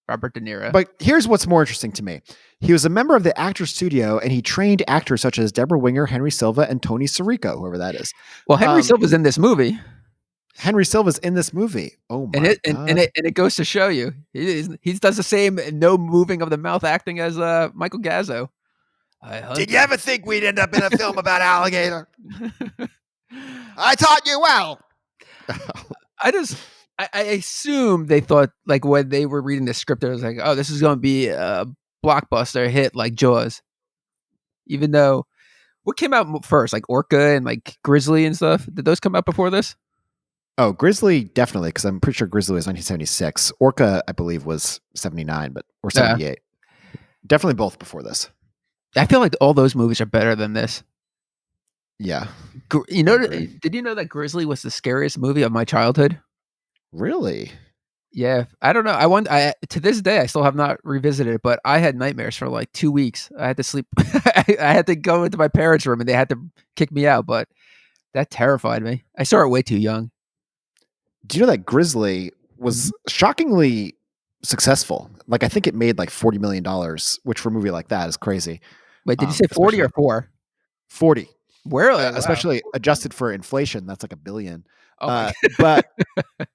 Robert De Niro. But here's what's more interesting to me. He was a member of the Actors Studio and he trained actors such as Deborah Winger, Henry Silva, and Tony Sirico, whoever that is. Well, Henry Silva's in this movie. Henry Silva's in this movie. Oh my God. And it goes to show you he does the same no moving of the mouth acting as Michael Gazzo. Did you ever think we'd end up in a film about Alligator? I taught you well. I assume they thought, like, when they were reading the script, it was like, oh, this is going to be a blockbuster hit like Jaws. Even though, what came out first, like Orca and like Grizzly and stuff? Did those come out before this? Oh, Grizzly, definitely, because I'm pretty sure Grizzly was 1976. Orca, I believe, was 79, or 78. Yeah. Definitely both before this. I feel like all those movies are better than this. Yeah. You know, did you know that Grizzly was the scariest movie of my childhood? Really? Yeah. I don't know. To this day, I still have not revisited it, but I had nightmares for like 2 weeks. I had to sleep. I had to go into my parents' room and they had to kick me out, but that terrified me. I saw it way too young. Do you know that Grizzly was shockingly successful? Like, I think it made like $40 million, which for a movie like that is crazy. Wait, did you say 40 or 4? 40. Where? Especially adjusted for inflation, that's like $1 billion. Okay. But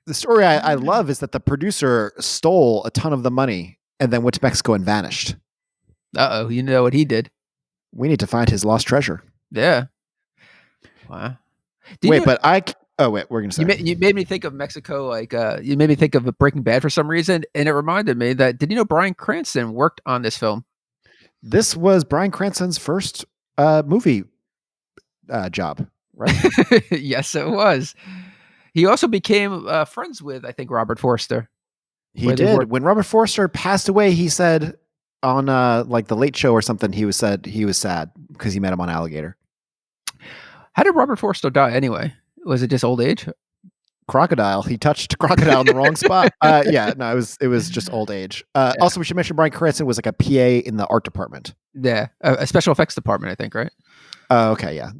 the story I love is that the producer stole a ton of the money and then went to Mexico and vanished. Uh-oh, you know what he did. We need to find his lost treasure. Yeah. Wow. We're going to say. You made me think of Mexico, like, you made me think of Breaking Bad for some reason, and it reminded me that, did you know Bryan Cranston worked on this film? This was Bryan Cranston's first movie job, right? Yes, it was. He also became friends with, I think, Robert Forster. He did. When Robert Forster passed away, he said on like the Late Show or something, he was sad because he met him on Alligator. How did Robert Forster die anyway? Was it just old age? Crocodile. He touched crocodile in the wrong spot. It was just old age. Also, we should mention Bryan Cranston was like a PA in the art department. Yeah, a special effects department, I think, right? Okay, yeah.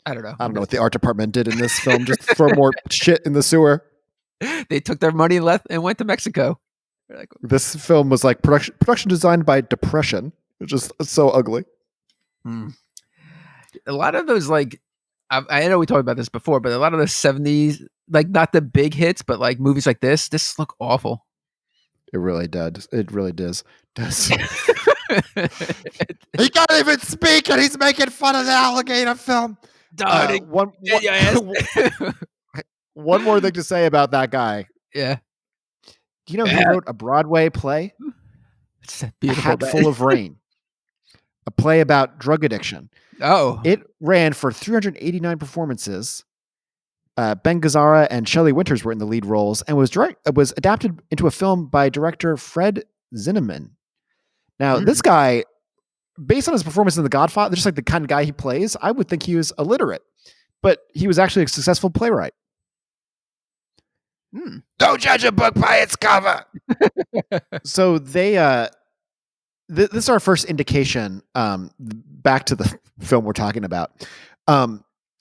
I don't know. I don't know what the art department did in this film. Just throw more shit in the sewer. They took their money left and went to Mexico. Like, this film was like production designed by Depression. It's just so ugly. A lot of those, like, I know we talked about this before, but a lot of the 70s, like, not the big hits, but like movies like this look awful. It really does. It really does. He can't even speak and he's making fun of the Alligator film. One more thing to say about that guy. Yeah. Do you know he wrote a Broadway play? It's a beautiful Hat Full of Rain. a play about drug addiction. Oh, It ran for 389 performances. Ben Gazzara and Shelley Winters were in the lead roles and was adapted into a film by director Fred Zinnemann. Now, this guy, based on his performance in The Godfather, just like the kind of guy he plays, I would think he was illiterate, but he was actually a successful playwright. Don't judge a book by its cover. So they, this is our first indication. Back to the film we're talking about.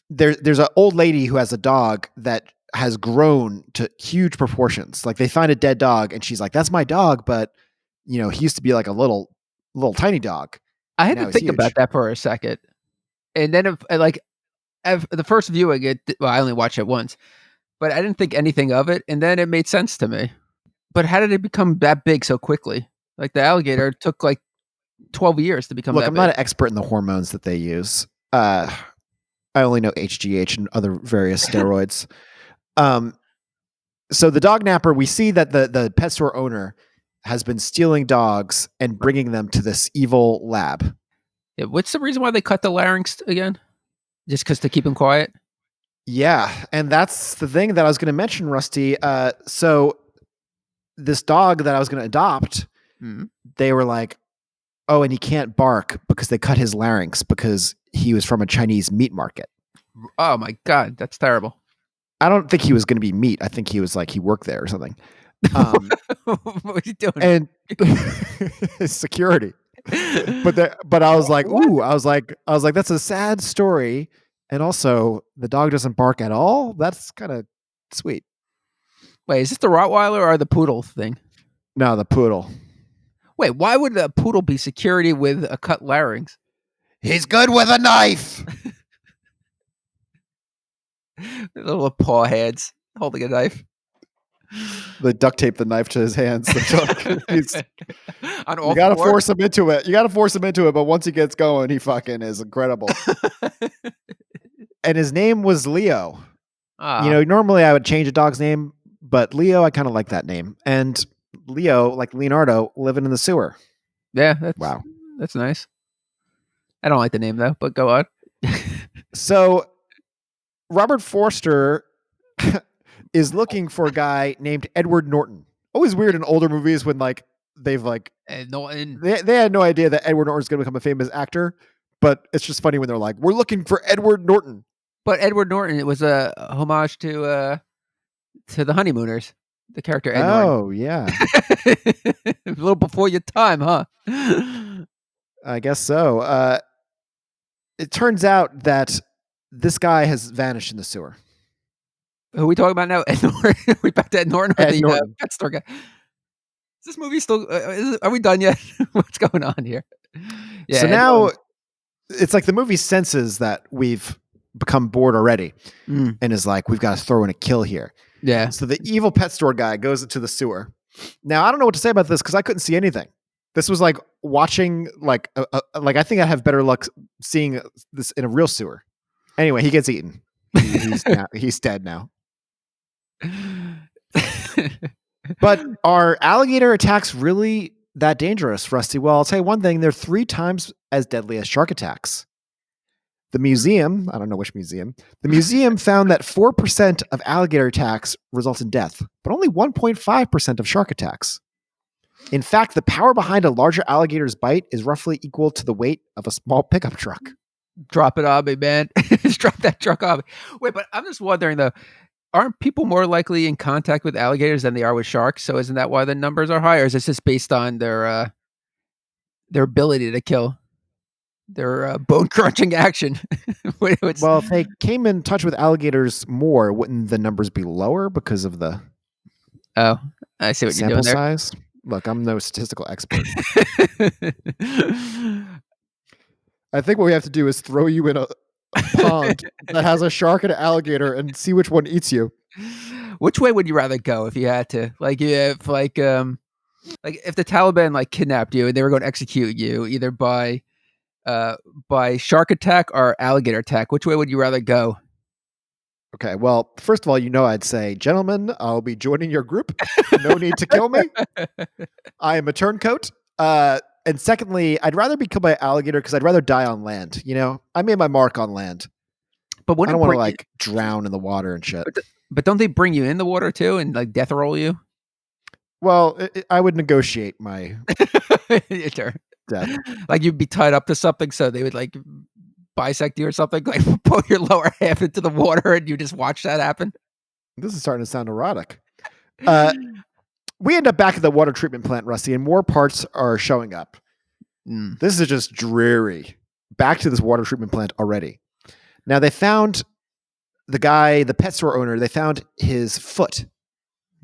There's an old lady who has a dog that has grown to huge proportions. Like they find a dead dog, and she's like, "That's my dog," but he used to be like a little tiny dog. I had to think about that for a second, and then the first viewing it, well, I only watched it once, but I didn't think anything of it, and then it made sense to me. But how did it become that big so quickly? Like the alligator took like 12 years to become that big. I'm not an expert in the hormones that they use. I only know HGH and other various steroids. So the dog napper, we see that the pet store owner has been stealing dogs and bringing them to this evil lab. Yeah, what's the reason why they cut the larynx again? Just because to keep him quiet? Yeah, and that's the thing that I was going to mention, Rusty. So this dog that I was going to adopt, they were like, oh, and he can't bark because they cut his larynx because he was from a Chinese meat market. Oh my God, that's terrible. I don't think he was going to be meat. I think he was like, he worked there or something. What was he doing? And security. But I was like, ooh, I was like, that's a sad story. And also the dog doesn't bark at all. That's kind of sweet. Wait, is this the Rottweiler or the poodle thing? No, the poodle. Wait, why would a poodle be security with a cut larynx? He's good with a knife. Little paw heads holding a knife. They duct tape the knife to his hands. You gotta force him into it. But once he gets going, he fucking is incredible. And his name was Leo. Normally I would change a dog's name, but Leo, I kind of like that name. And Leo, like Leonardo, living in the sewer. Yeah, that's nice. I don't like the name though, but go on. So Robert Forster is looking for a guy named Edward Norton. Always weird in older movies when like they've like they had no idea that Edward Norton's going to become a famous actor, but it's just funny when they're like, "We're looking for Edward Norton." But Edward Norton, it was a homage to the Honeymooners, the character Ed Norton. Oh yeah, a little before your time, huh? I guess so. It turns out that this guy has vanished in the sewer. Who are we talking about now? Ed Norton? We back to Ed Norton or Norton. Pet store guy? Is this movie still? Are we done yet? What's going on here? Yeah. So now it's like the movie senses that we've become bored already, and is like, we've got to throw in a kill here. Yeah. So the evil pet store guy goes into the sewer. Now I don't know what to say about this because I couldn't see anything. This was like watching like I think I'd have better luck seeing this in a real sewer. Anyway, he gets eaten. He's dead now. But are alligator attacks really that dangerous, Rusty? Well, I'll tell you one thing. They're 3 times as deadly as shark attacks. The museum, I don't know which museum, the museum found that 4% of alligator attacks result in death, but only 1.5% of shark attacks. In fact, the power behind a larger alligator's bite is roughly equal to the weight of a small pickup truck. Drop it on me, man. Just drop that truck on me. Wait, but I'm just wondering though, aren't people more likely in contact with alligators than they are with sharks? So isn't that why the numbers are higher? Or is this just based on their ability to kill, their bone crunching action? Well, if they came in touch with alligators more, wouldn't the numbers be lower because of the I see what sample you're doing there. size? Look, I'm no statistical expert. I think what we have to do is throw you in a pond that has a shark and an alligator and see which one eats you. Which way would you rather go if you had to? Like if if the Taliban like kidnapped you and they were going to execute you either by shark attack or alligator attack, which way would you rather go? Okay, well, first of all, I'd say, gentlemen, I'll be joining your group. No need to kill me. I am a turncoat. And secondly, I'd rather be killed by an alligator because I'd rather die on land. I made my mark on land. But I don't want to like drown in the water and shit. But don't they bring you in the water too and like death roll you? Well, I would negotiate my Sure. death. Like you'd be tied up to something, so they would like bisect you or something, like pull your lower half into the water, and you just watch that happen. This is starting to sound erotic. We end up back at the water treatment plant, Rusty, and more parts are showing up. This is just dreary. Back to this water treatment plant already. Now they found the guy, the pet store owner, they found his foot.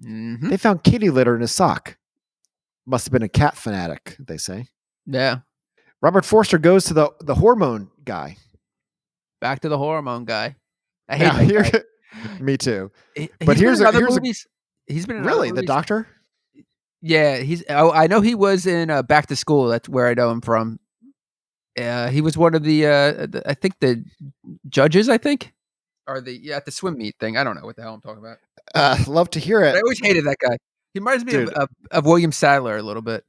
Mm-hmm. They found kitty litter in his sock. Must have been a cat fanatic, they say. Yeah. Robert Forster goes to the hormone guy. Back to the hormone guy. I hate that guy. Me too. But here's other movies. He's been in really other the movies. doctor. Yeah, I know he was in Back to School. That's where I know him from. He was one of the I think the judges. I think, or at the swim meet thing. I don't know what the hell I'm talking about. Love to hear it. I always hated that guy. He reminds me of William Sadler a little bit.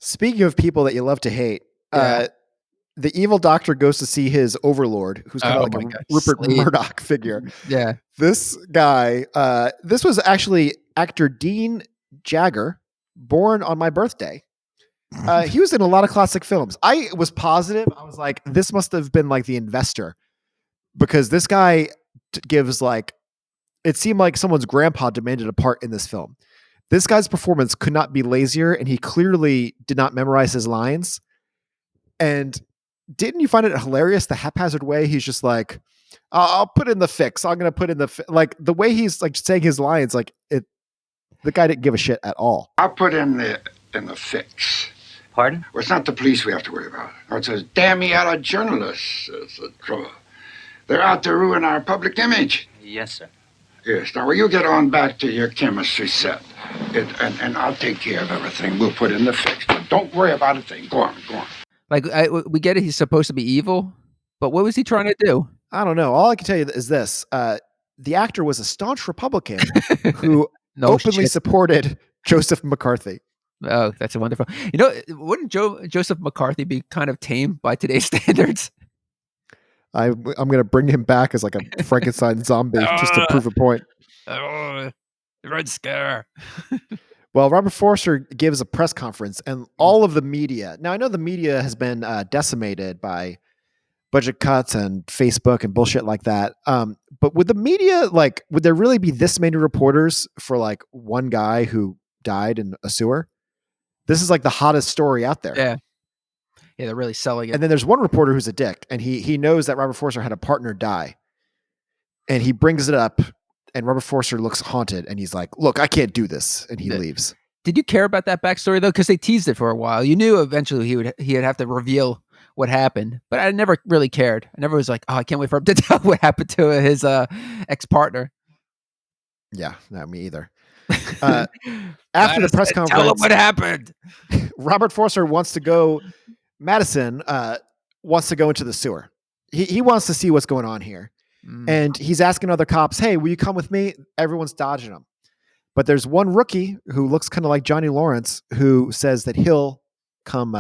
Speaking of people that you love to hate, the evil doctor goes to see his overlord, who's kind of like a Rupert Murdoch figure. Yeah. This guy, this was actually actor Dean Jagger, born on my birthday. He was in a lot of classic films. I was positive. I was like, this must have been like The Investor, because this guy gives like, it seemed like someone's grandpa demanded a part in this film. This guy's performance could not be lazier, and he clearly did not memorize his lines. And didn't you find it hilarious, the haphazard way he's just like, I'll put in the fix. I'm going to put in the like the way he's like saying his lines, like the guy didn't give a shit at all. I'll put in the fix. Pardon? Well, it's not the police we have to worry about. Or it's those damn yellow journalists. It's the trouble. They're out to ruin our public image. Yes, sir. Yes. Now, will you get on back to your chemistry set? And I'll take care of everything. We'll put in the fix. But don't worry about a thing. Go on. Like, we get it. He's supposed to be evil, but what was he trying to do? I don't know. All I can tell you is this. The actor was a staunch Republican who openly supported Joseph McCarthy. Oh, that's wonderful. Wouldn't Joseph McCarthy be kind of tame by today's standards? I'm going to bring him back as like a Frankenstein zombie just to prove a point. Red Scare. Well, Robert Forster gives a press conference, and all of the media. Now, I know the media has been decimated by budget cuts and Facebook and bullshit like that. But would the media, like, would there really be this many reporters for like one guy who died in a sewer? This is like the hottest story out there. Yeah. Yeah, they're really selling it. And then there's one reporter who's a dick, and he knows that Robert Forster had a partner die. And he brings it up, and Robert Forster looks haunted, and he's like, look, I can't do this. And he leaves. Did you care about that backstory, though? Because they teased it for a while. You knew eventually he'd have to reveal what happened, but I never really cared. I never was like, oh, I can't wait for him to tell what happened to his ex-partner. Yeah, not me either. After the press conference, tell him what happened. Robert Forster wants to go. Madison wants to go into the sewer. He wants to see what's going on here, and he's asking other cops, "Hey, will you come with me?" Everyone's dodging him, but there's one rookie who looks kind of like Johnny Lawrence who says that he'll come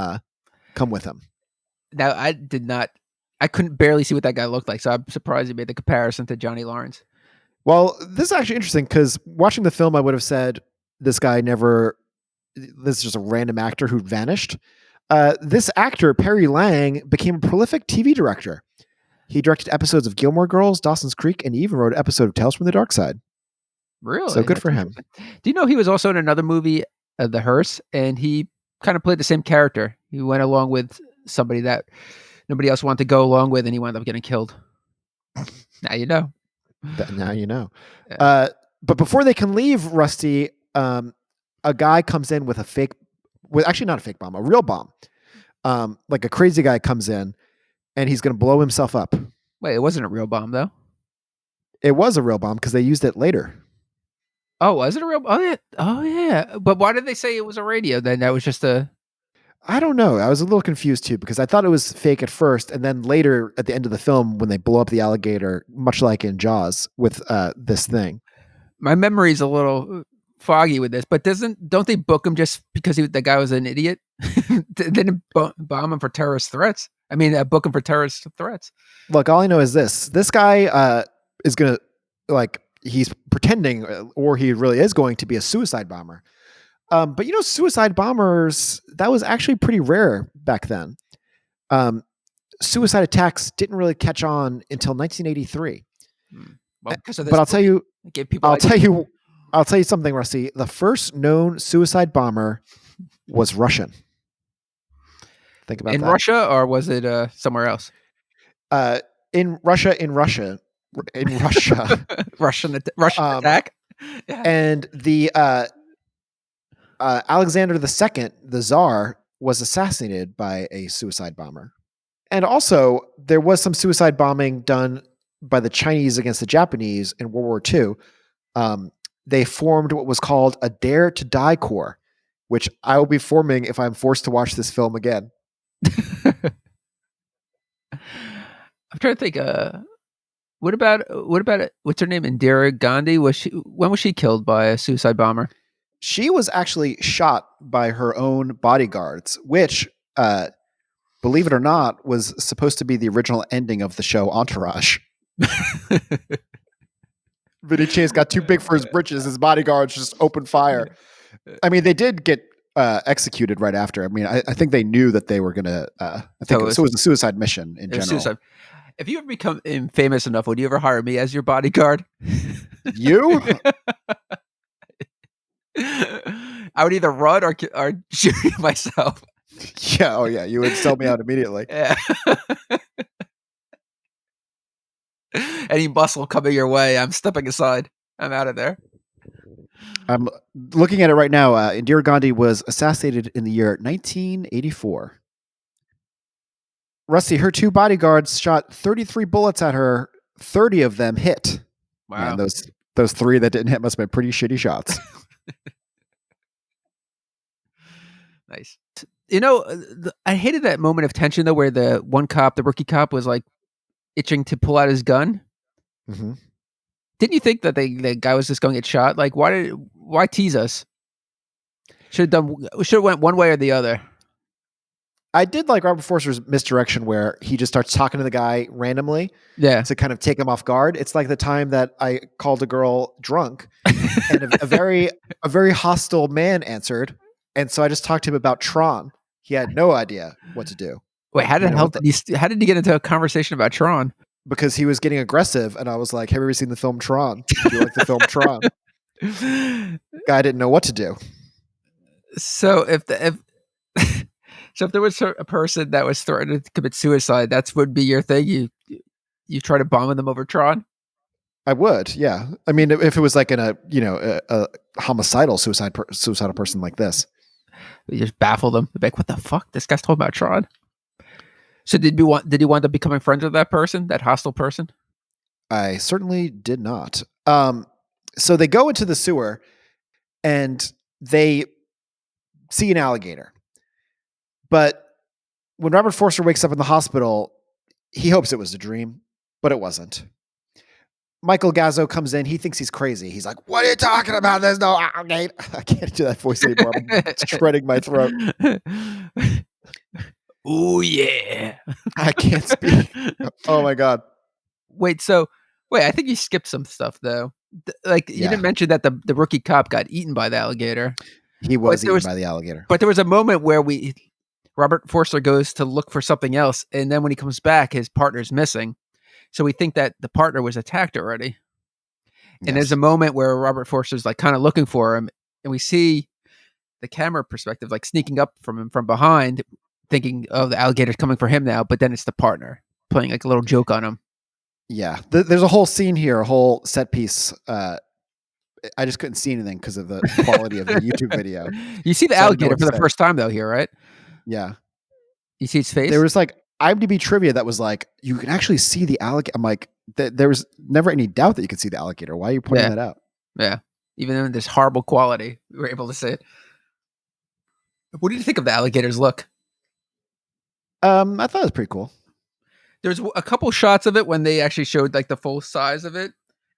with him. Now, I couldn't barely see what that guy looked like, so I'm surprised he made the comparison to Johnny Lawrence. Well, this is actually interesting because watching the film, I would have said this is just a random actor who vanished. This actor, Perry Lang, became a prolific TV director. He directed episodes of Gilmore Girls, Dawson's Creek, and he even wrote an episode of Tales from the Dark Side. Really? So good for him. Do you know he was also in another movie, The Hearse, and he kind of played the same character. He went along with somebody that nobody else wanted to go along with, and he wound up getting killed. Now you know. Now you know. Yeah. But before they can leave, Rusty, a guy comes in with actually not a fake bomb, a real bomb. Like a crazy guy comes in, and he's going to blow himself up. Wait, it wasn't a real bomb, though? It was a real bomb because they used it later. Oh, was it a real bomb? Oh, yeah. But why did they say it was a radio then? That was just I don't know. I was a little confused too because I thought it was fake at first, and then later at the end of the film when they blow up the alligator, much like in Jaws with this thing. My memory's a little foggy with this, but don't they book him just because the guy was an idiot? Didn't bomb him for terrorist threats. I mean, book him for terrorist threats. Look, all I know is this guy is going to, like, he's pretending, or he really is going to be a suicide bomber. But suicide bombers, that was actually pretty rare back then. Suicide attacks didn't really catch on until 1983. Well, because of this, but I'll tell you, give people I'll tell you something, Rusty. The first known suicide bomber was Russian. Think about in that. Russia, or was it somewhere else? In Russia, Russian attack. Yeah. And the Alexander II, the Tsar, was assassinated by a suicide bomber. And also, there was some suicide bombing done by the Chinese against the Japanese in World War II. They formed what was called a Dare to Die Corps, which I will be forming if I'm forced to watch this film again. I'm trying to think. What about what's her name? Indira Gandhi. When was she killed by a suicide bomber? She was actually shot by her own bodyguards, which, believe it or not, was supposed to be the original ending of the show Entourage. Vinny Chase got too big for his britches. His bodyguards just opened fire. I mean, they did get executed right after. I mean, I think they knew that they were going to. I think it was a suicide mission in general. Suicide. If you ever become famous enough, would you ever hire me as your bodyguard? You? I would either run or shoot myself. Yeah. Oh, yeah. You would sell me out immediately. Yeah. Any muscle coming your way, I'm stepping aside. I'm out of there. I'm looking at it right now. Indira Gandhi was assassinated in the year 1984. Rusty, her two bodyguards shot 33 bullets at her. 30 of them hit. Wow. And those 3 that didn't hit must have been pretty shitty shots. Nice. I hated that moment of tension though, where the rookie cop, was like itching to pull out his gun. Mm-hmm. Didn't you think that the guy was just going to get shot? Like, why tease us? Should have went one way or the other. I did like Robert Forster's misdirection where he just starts talking to the guy randomly, to kind of take him off guard. It's like the time that I called a girl drunk, and a very hostile man answered, and so I just talked to him about Tron. He had no idea what to do. Wait, how did he get into a conversation about Tron? Because he was getting aggressive, and I was like, "Have you ever seen the film Tron? Do you like the film Tron?" Guy didn't know what to do. So if there was a person that was threatening to commit suicide, that would be your thing. You try to bomb them over Tron. I would, yeah. I mean, if it was like in a homicidal suicidal person like this, you just baffle them. They're like, "What the fuck? This guy's talking about Tron." So did you wind up becoming friends with that person, that hostile person? I certainly did not. So they go into the sewer and they see an alligator. But when Robert Forster wakes up in the hospital, he hopes it was a dream, but it wasn't. Michael Gazzo comes in. He thinks he's crazy. He's like, "What are you talking about? There's no alligator." I can't do that voice anymore. I'm shredding my throat. Oh, yeah. I can't speak. Oh, my God. Wait, I think you skipped some stuff, though. You didn't mention that the rookie cop got eaten by the alligator. He was eaten by the alligator. But there was a moment where Robert Forster goes to look for something else, and then when he comes back, his partner's missing. So we think that the partner was attacked already. And there's a moment where Robert Forster's like kind of looking for him, and we see the camera perspective like sneaking up from him from behind, thinking, "Oh, the alligator's coming for him now," but then it's the partner playing like a little joke on him. Yeah. There's a whole scene here, a whole set piece. I just couldn't see anything because of the quality of the YouTube video. You see the alligator for the first time though here, right? Yeah. You see its face? There was like IMDb trivia that was like, you can actually see the alligator. I'm like, there was never any doubt that you could see the alligator. Why are you pointing that out? Yeah. Even in this horrible quality, we were able to see it. What do you think of the alligator's look? I thought it was pretty cool. There's a couple shots of it when they actually showed like the full size of it,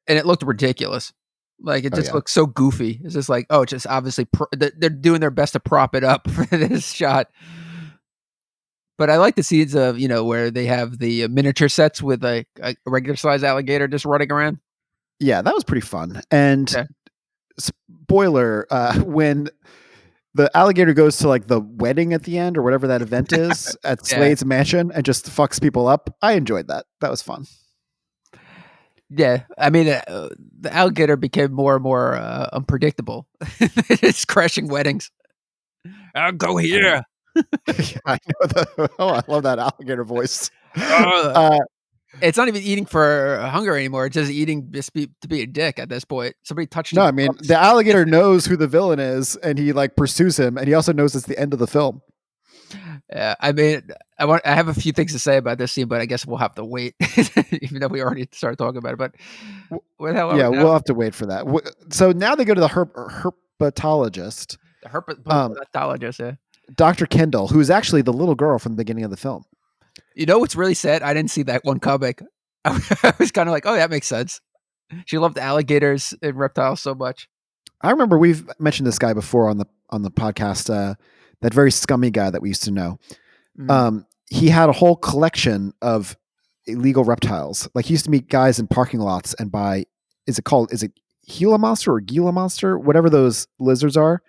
and it looked ridiculous. Like it Oh, just yeah. looks so goofy. It's just like, oh, it's just obviously they're doing their best to prop it up for this shot. But I like the scenes of where they have the miniature sets with a regular size alligator just running around. Yeah, that was pretty fun. And Yeah. spoiler, when the alligator goes to like the wedding at the end or whatever that event is at Yeah. Slade's mansion and just fucks people up, I enjoyed that. That was fun. Yeah, I mean, the alligator became more and more unpredictable. It's crashing weddings. I'll go here. I know I love that alligator voice. It's not even eating for hunger anymore. It's just eating to be a dick at this point. Somebody touched No, his I mean gloves. the alligator knows who the villain is, and he like pursues him, and he also knows it's the end of the film. I mean, I have a few things to say about this scene, but I guess we'll have to wait, even though we already started talking about it. But what the hell? Yeah, we'll have to wait for that. So now they go to the herpetologist, The herpetologist. Yeah. Dr. Kendall, who's actually the little girl from the beginning of the film. You know what's really sad? I didn't see that one comic. I was kind of like, oh, that makes sense. She loved alligators and reptiles so much. I remember we've mentioned this guy before on the podcast. That very scummy guy that we used to know. He had a whole collection of illegal reptiles. Like he used to meet guys in parking lots and buy. Is it Gila monster or Gila monster? Whatever those lizards are.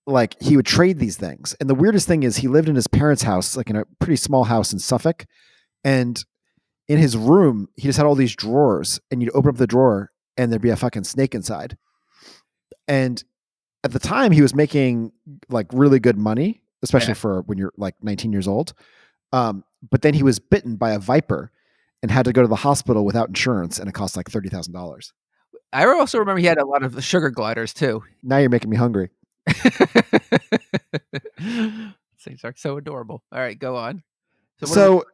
Like he would trade these things. And the weirdest thing is he lived in his parents' house, like in a pretty small house in Suffolk. And in his room, he just had all these drawers, and you'd open up the drawer and there'd be a fucking snake inside. And at the time he was making like really good money, especially for when you're like 19 years old. But then he was bitten by a viper and had to go to the hospital without insurance. And it cost like $30,000. I also remember he had a lot of sugar gliders too. Now you're making me hungry. Things are so adorable. All right, go on. So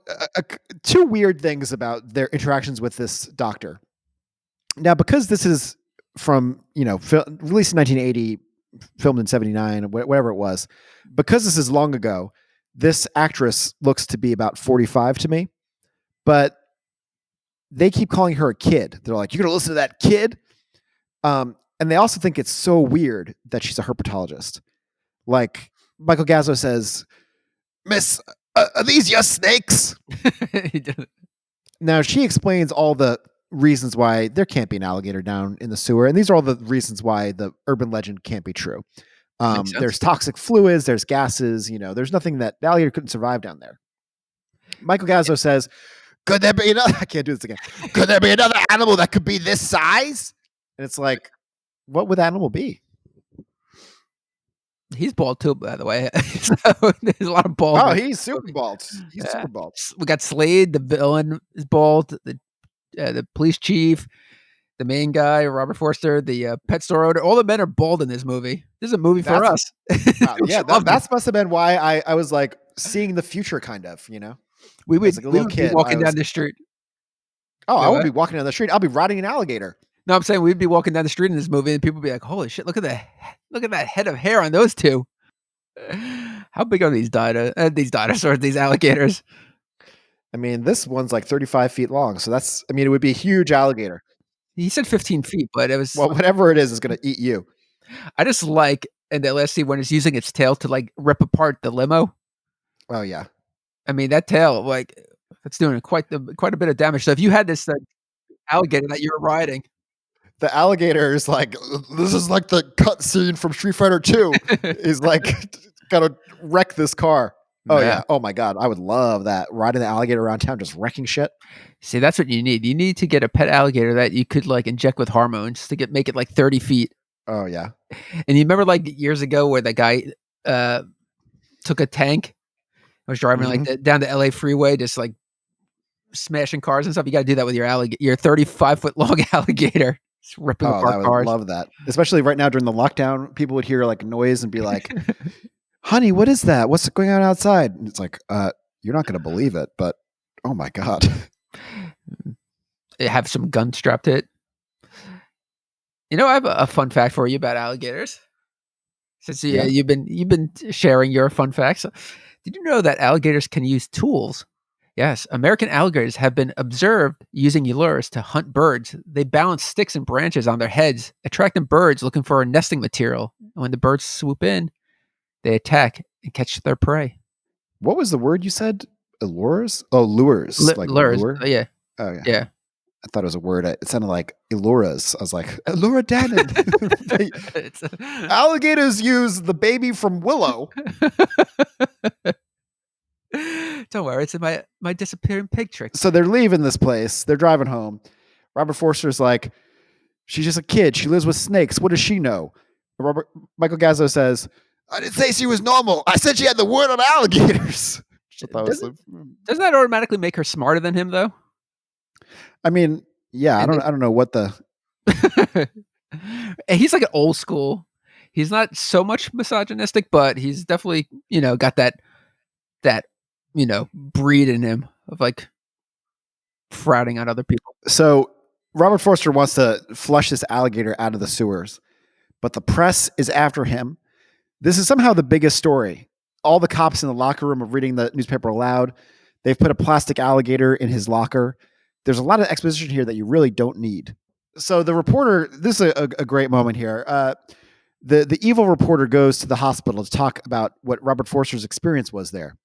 two weird things about their interactions with this doctor. Now, because this is from, released in 1980, filmed in 79, whatever it was, because this is long ago, this actress looks to be about 45 to me, but they keep calling her a kid. They're like, you're going to listen to that kid? And they also think it's so weird that she's a herpetologist. Like Michael Gazzo says, Miss, are these your snakes? Now she explains all the reasons why there can't be an alligator down in the sewer. And these are all the reasons why the urban legend can't be true. There's toxic fluids, there's gases, there's nothing that the alligator couldn't survive down there. Michael Gazzo says, could there be another, I can't do this again. Could there be another animal that could be this size? And it's like, what would the animal be? He's bald too, by the way. So there's a lot of bald. Oh, he's super bald. He's super bald. We got Slade, the villain, is bald. The police chief, the main guy, Robert Forster, the pet store owner. All the men are bald in this movie. This is a movie for us. Yeah, that must have been why I was like seeing the future, kind of. We would, like a little kid, be walking down the street. Oh, I won't be walking down the street. I'll be riding an alligator. No, I'm saying we'd be walking down the street in this movie, and people would be like, "Holy shit! Look at that head of hair on those two. How big are these dinosaurs? These alligators?" I mean, this one's like 35 feet long, so it would be a huge alligator. He said 15 feet, but it was whatever it is going to eat you. I just like in that last scene when it's using its tail to like rip apart the limo. Oh yeah, I mean that tail, like it's doing quite a bit of damage. So if you had this alligator that you were riding. The alligator is like, this is like the cut scene from Street Fighter 2. Is like, gotta wreck this car. Oh yeah. Oh my God. I would love that. Riding the alligator around town, just wrecking shit. See, that's what you need. You need to get a pet alligator that you could like inject with hormones to make it like 30 feet. Oh yeah. And you remember like years ago where that guy took a tank, was driving like down the LA freeway, just like smashing cars and stuff. You got to do that with your 35-foot long alligator. Ripping apart cars. I would love that. Especially right now during the lockdown, people would hear like noise and be like, honey, what is that? What's going on outside? And it's like, you're not going to believe it, but oh my God. They have some gun strapped to it. I have a fun fact for you about alligators. Since you've been sharing your fun facts. Did you know that alligators can use tools Yes, American alligators have been observed using lures to hunt birds. They balance sticks and branches on their heads, attracting birds looking for a nesting material. And when the birds swoop in, they attack and catch their prey. What was the word you said? Allures? Oh, lures. Like Lures. lure? Yeah. Oh, yeah. Yeah. I thought it was a word. It sounded like Eluras. I was like, Elura Dannon. Alligators use the baby from Willow. Don't worry, it's in my disappearing pig trick. So they're leaving this place. They're driving home. Robert Forster's like, she's just a kid. She lives with snakes. What does she know? Michael Gazzo says, I didn't say she was normal. I said she had the word on alligators. Doesn't that automatically make her smarter than him, though? I mean, yeah, I don't know what the. And he's like an old school. He's not so much misogynistic, but he's definitely got that breed in him of like frowning on other people. So Robert Forster wants to flush this alligator out of the sewers, but the press is after him. This is somehow the biggest story. All the cops in the locker room are reading the newspaper aloud. They've put a plastic alligator in his locker. There's a lot of exposition here that you really don't need. So the reporter, this is a great moment here. The evil reporter goes to the hospital to talk about what Robert Forster's experience was there.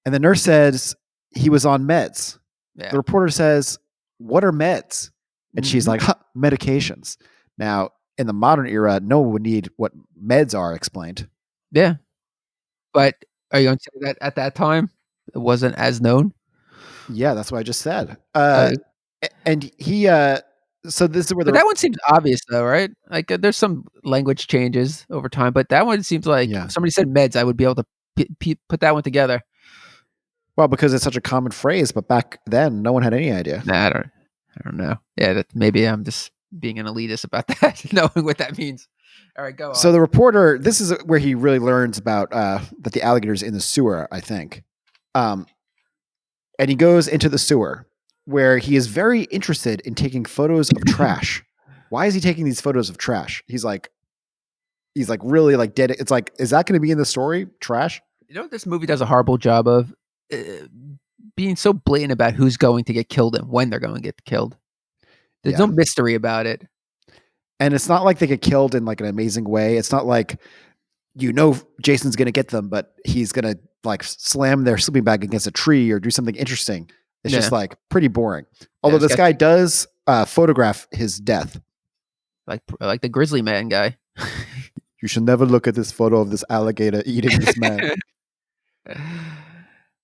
And the nurse says he was on meds. Yeah. The reporter says, what are meds? And she's like, medications. Now, in the modern era, no one would need what meds are explained. Yeah. But are you going to say that at that time it wasn't as known? Yeah, that's what I just said. And he, so this is where that one seems obvious though, right? Like there's some language changes over time, but that one seems like if somebody said meds, I would be able to put that one together. Well, because it's such a common phrase, but back then no one had any idea. Nah, I don't know. Yeah, maybe I'm just being an elitist about that, knowing what that means. All right, go on. So the reporter, this is where he really learns about that the alligator's in the sewer, I think. And he goes into the sewer where he is very interested in taking photos of trash. Why is he taking these photos of trash? He's like really like dead. It's like, is that going to be in the story? Trash? This movie does a horrible job of being so blatant about who's going to get killed and when they're going to get killed. There's no mystery about it. And it's not like they get killed in like an amazing way. It's not like, Jason's going to get them, but he's going to like slam their sleeping bag against a tree or do something interesting. It's just like pretty boring. Although this guy does photograph his death. Like the Grizzly Man guy. You should never look at this photo of this alligator eating this man.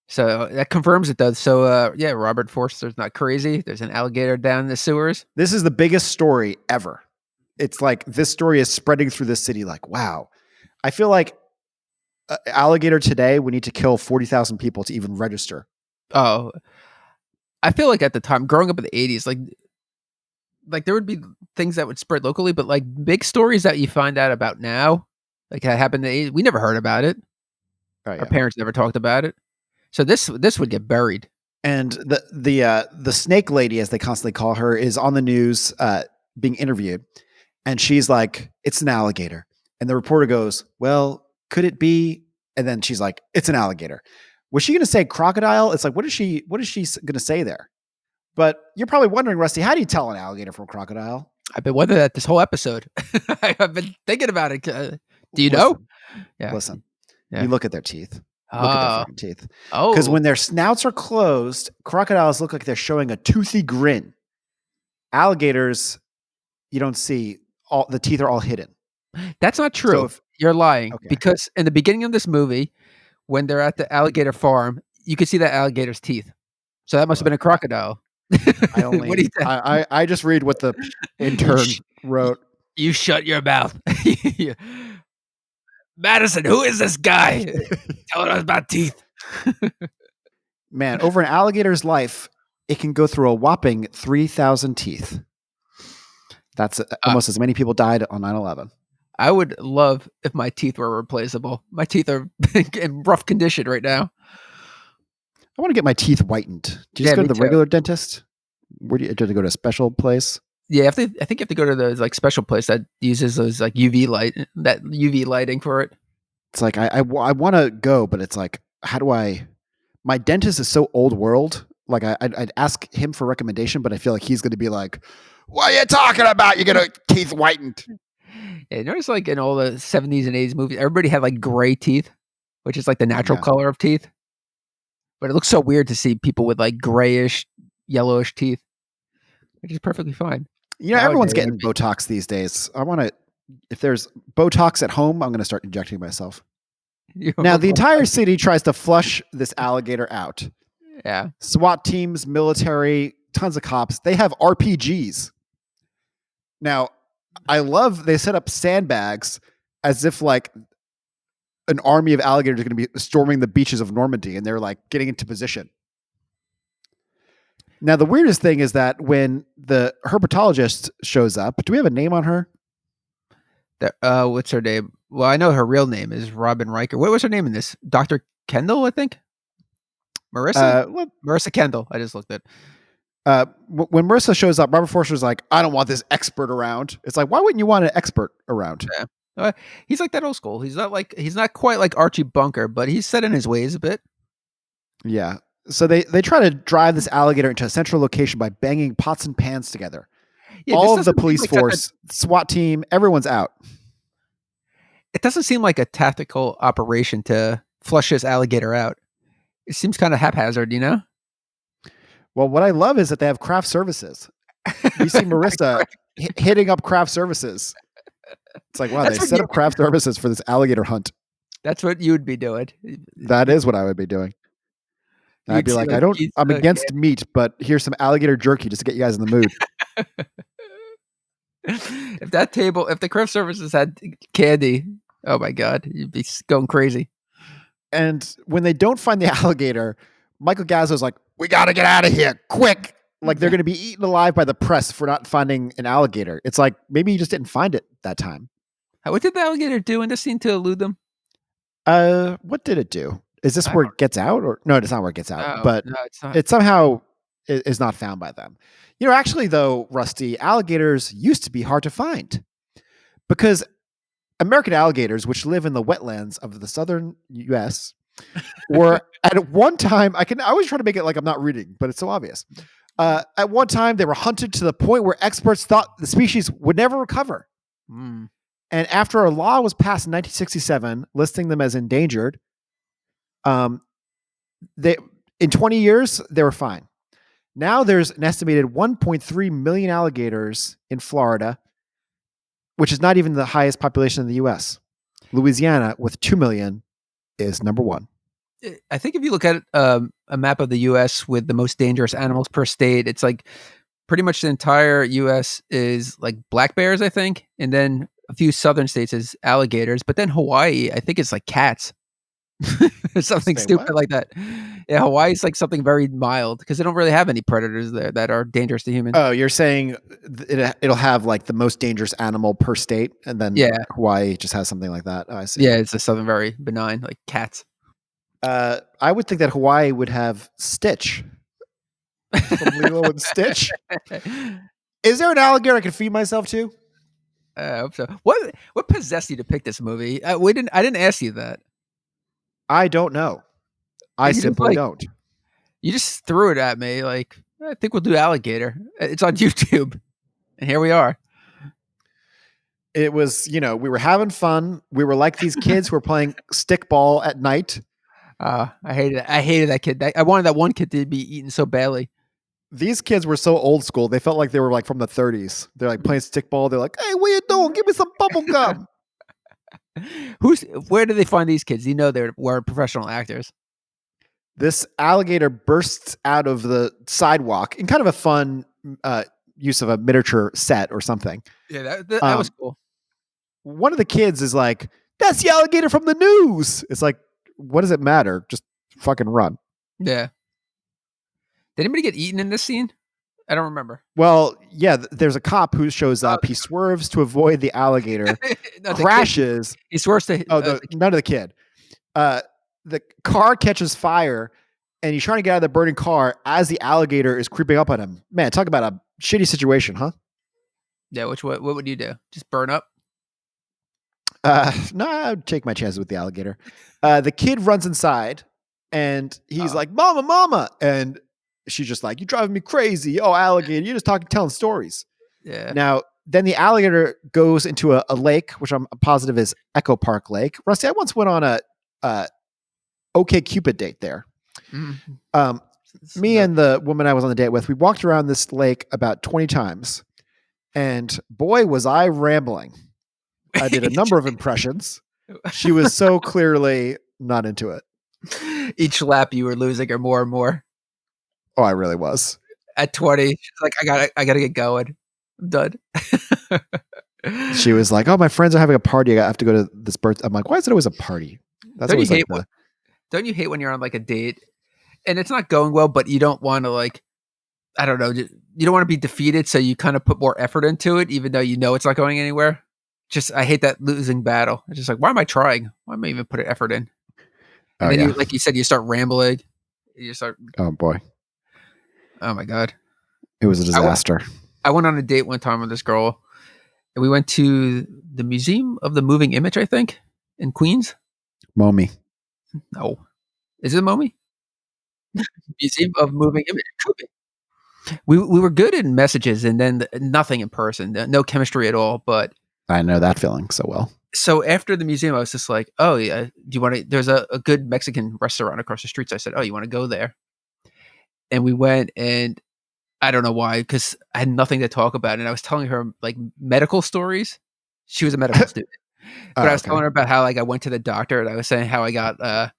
So that confirms it, though. So, Robert Forster's not crazy. There's an alligator down in the sewers. This is the biggest story ever. It's like this story is spreading through the city. Like, wow. I feel like alligator today would need to kill 40,000 people to even register. Oh, I feel like at the time, growing up in the 80s, like there would be things that would spread locally, but like big stories that you find out about now, like that happened in the 80s, we never heard about it. Our parents never talked about it. So this would get buried. And the snake lady, as they constantly call her, is on the news being interviewed. And she's like, it's an alligator. And the reporter goes, well, could it be? And then she's like, it's an alligator. Was she going to say crocodile? It's like, what is she going to say there? But you're probably wondering, Rusty, how do you tell an alligator from a crocodile? I've been wondering that this whole episode. I've been thinking about it. Do you know? Yeah. Listen, you look at their teeth. Look at their fucking teeth. Oh. Because when their snouts are closed, crocodiles look like they're showing a toothy grin. Alligators, you don't see. The teeth are all hidden. That's not true. So you're lying. Okay. Because in the beginning of this movie, when they're at the alligator farm, you could see that alligator's teeth. So that must have been a crocodile. What do you think? I just read what the intern wrote. You shut your mouth. Madison, who is this guy? Telling us about teeth. Man, over an alligator's life, it can go through a whopping 3,000 teeth. That's almost as many people died on 9/11. I would love if my teeth were replaceable. My teeth are in rough condition right now. I want to get my teeth whitened. Do you just go to the regular dentist? Where do you have to go to a special place? Yeah, I think you have to go to those like special place that uses those like UV lighting for it. It's like I want to go, but it's like, how do I? my dentist is so old world. Like I'd ask him for recommendation, but I feel like he's going to be like, "What are you talking about? You're gonna teeth whitened." Yeah, notice like in all the 70s and 80s movies, everybody had like gray teeth, which is like the natural color of teeth. But it looks so weird to see people with like grayish, yellowish teeth, which is perfectly fine. Everyone's getting Botox these days. If there's Botox at home, I'm going to start injecting myself. Now, the entire city tries to flush this alligator out. Yeah. SWAT teams, military, tons of cops. They have RPGs. Now, I love they set up sandbags as if like an army of alligators are going to be storming the beaches of Normandy, and they're like getting into position. Now, the weirdest thing is that when the herpetologist shows up, do we have a name on her? What's her name? Well, I know her real name is Robin Riker. What was her name in this? Dr. Kendall, I think. Marissa? Marissa Kendall. I just looked at. When Marissa shows up, Robert Forster's like, I don't want this expert around. It's like, why wouldn't you want an expert around? Yeah. He's like that old school. He's not quite like Archie Bunker, but he's set in his ways a bit. Yeah. So they try to drive this alligator into a central location by banging pots and pans together. Yeah, all of the police force, SWAT team, everyone's out. It doesn't seem like a tactical operation to flush this alligator out. It seems kind of haphazard, Well, what I love is that they have craft services. You see Marissa hitting up craft services. It's like, wow, they set up craft services for this alligator hunt. That's what you would be doing. That is what I would be doing. I'd be like, I'm against meat, but here's some alligator jerky just to get you guys in the mood. If the craft services had candy, oh my God, you'd be going crazy. And when they don't find the alligator, Michael Gazzo's like, we got to get out of here quick. Like they're going to be eaten alive by the press for not finding an alligator. It's like, maybe you just didn't find it that time. What did the alligator do in this scene to elude them? What did it do? Is this where it gets out? Or no, it's not where it gets out. But no, it's not. It somehow is not found by them. Actually, though, Rusty, alligators used to be hard to find because American alligators, which live in the wetlands of the southern U.S., were at one time. I always try to make it like I'm not reading, but it's so obvious. At one time, they were hunted to the point where experts thought the species would never recover. Mm. And after a law was passed in 1967, listing them as endangered, in 20 years, they were fine. Now there's an estimated 1.3 million alligators in Florida, which is not even the highest population in the U.S. Louisiana, with 2 million, is number one. I think if you look at a map of the U.S. with the most dangerous animals per state, it's like pretty much the entire U.S. is like black bears, I think, and then a few southern states is alligators, but then Hawaii, I think it's like cats. Something stupid like that. Yeah, Hawaii's like something very mild because they don't really have any predators there that are dangerous to humans. Oh, you're saying it'll have like the most dangerous animal per state, and then Hawaii just has something like that. Oh, I see. Yeah, it's something very benign, like cats. I would think that Hawaii would have Stitch from Lilo and Stitch. Is there an alligator I can feed myself to? I hope so. What possessed you to pick this movie? I didn't ask you that. I don't know. I simply don't. You just threw it at me like, I think we'll do Alligator. It's on YouTube. And here we are. It was, we were having fun. We were like these kids who were playing stickball at night. I hated that kid. I wanted that one kid to be eaten so badly. These kids were so old school. They felt like they were like from the 30s. They're like playing stickball. They're like, hey, what you doing? Give me some bubble gum. Where do they find these kids? They were professional actors. This alligator bursts out of the sidewalk in kind of a fun use of a miniature set or something. Yeah, that was cool. One of the kids is like, that's the alligator from the news. It's like, what does it matter? Just fucking run. Yeah. Did anybody get eaten in this scene? I don't remember. Well, yeah, there's a cop who shows up. He swerves to avoid the alligator, crashes. He swerves to... none of the kid. The car catches fire, and he's trying to get out of the burning car as the alligator is creeping up on him. Man, talk about a shitty situation, huh? Yeah, what would you do? Just burn up? No, I would take my chances with the alligator. The kid runs inside, And he's like, "Mama, mama," and she's just like, "You driving me crazy, oh alligator! You're just telling stories." Yeah. Now, then the alligator goes into a lake, which I'm positive is Echo Park Lake. Rusty, I once went on a OK Cupid date there. Mm. Me and the woman I was on the date with, we walked around this lake about 20 times, and boy, was I rambling. I did a number of impressions. She was so clearly not into it. Each lap you were losing her more and more. Oh, I really was. At 20, she's like, I gotta get going. I'm done. She was like, "Oh, my friends are having a party. I have to go to this birthday." I'm like, "Why is it always a party?" That's don't you always like hate don't you hate when you're on like a date and it's not going well, but you don't want to like, I don't know, you don't want to be defeated, so you kind of put more effort into it, even though you know it's not going anywhere. Just I hate that losing battle. It's just like, why am I trying? Why am I even putting effort in? And then you, like you said, you start rambling. You start. Oh boy. Oh my God. It was a disaster. I went on a date one time with this girl, and we went to the Museum of the Moving Image, I think, in Queens. Mommy. No. Is it Momi? Museum of Moving Image. Could be. We were good in messages and then nothing in person. No chemistry at all. But I know that feeling so well. So after the museum, I was just like, oh, yeah, do you want to? There's a good Mexican restaurant across the street. So I said, oh, you want to go there? And we went, and I don't know why, because I had nothing to talk about. And I was telling her like medical stories. She was a medical student. But I was telling her about how like I went to the doctor, and I was saying how I got a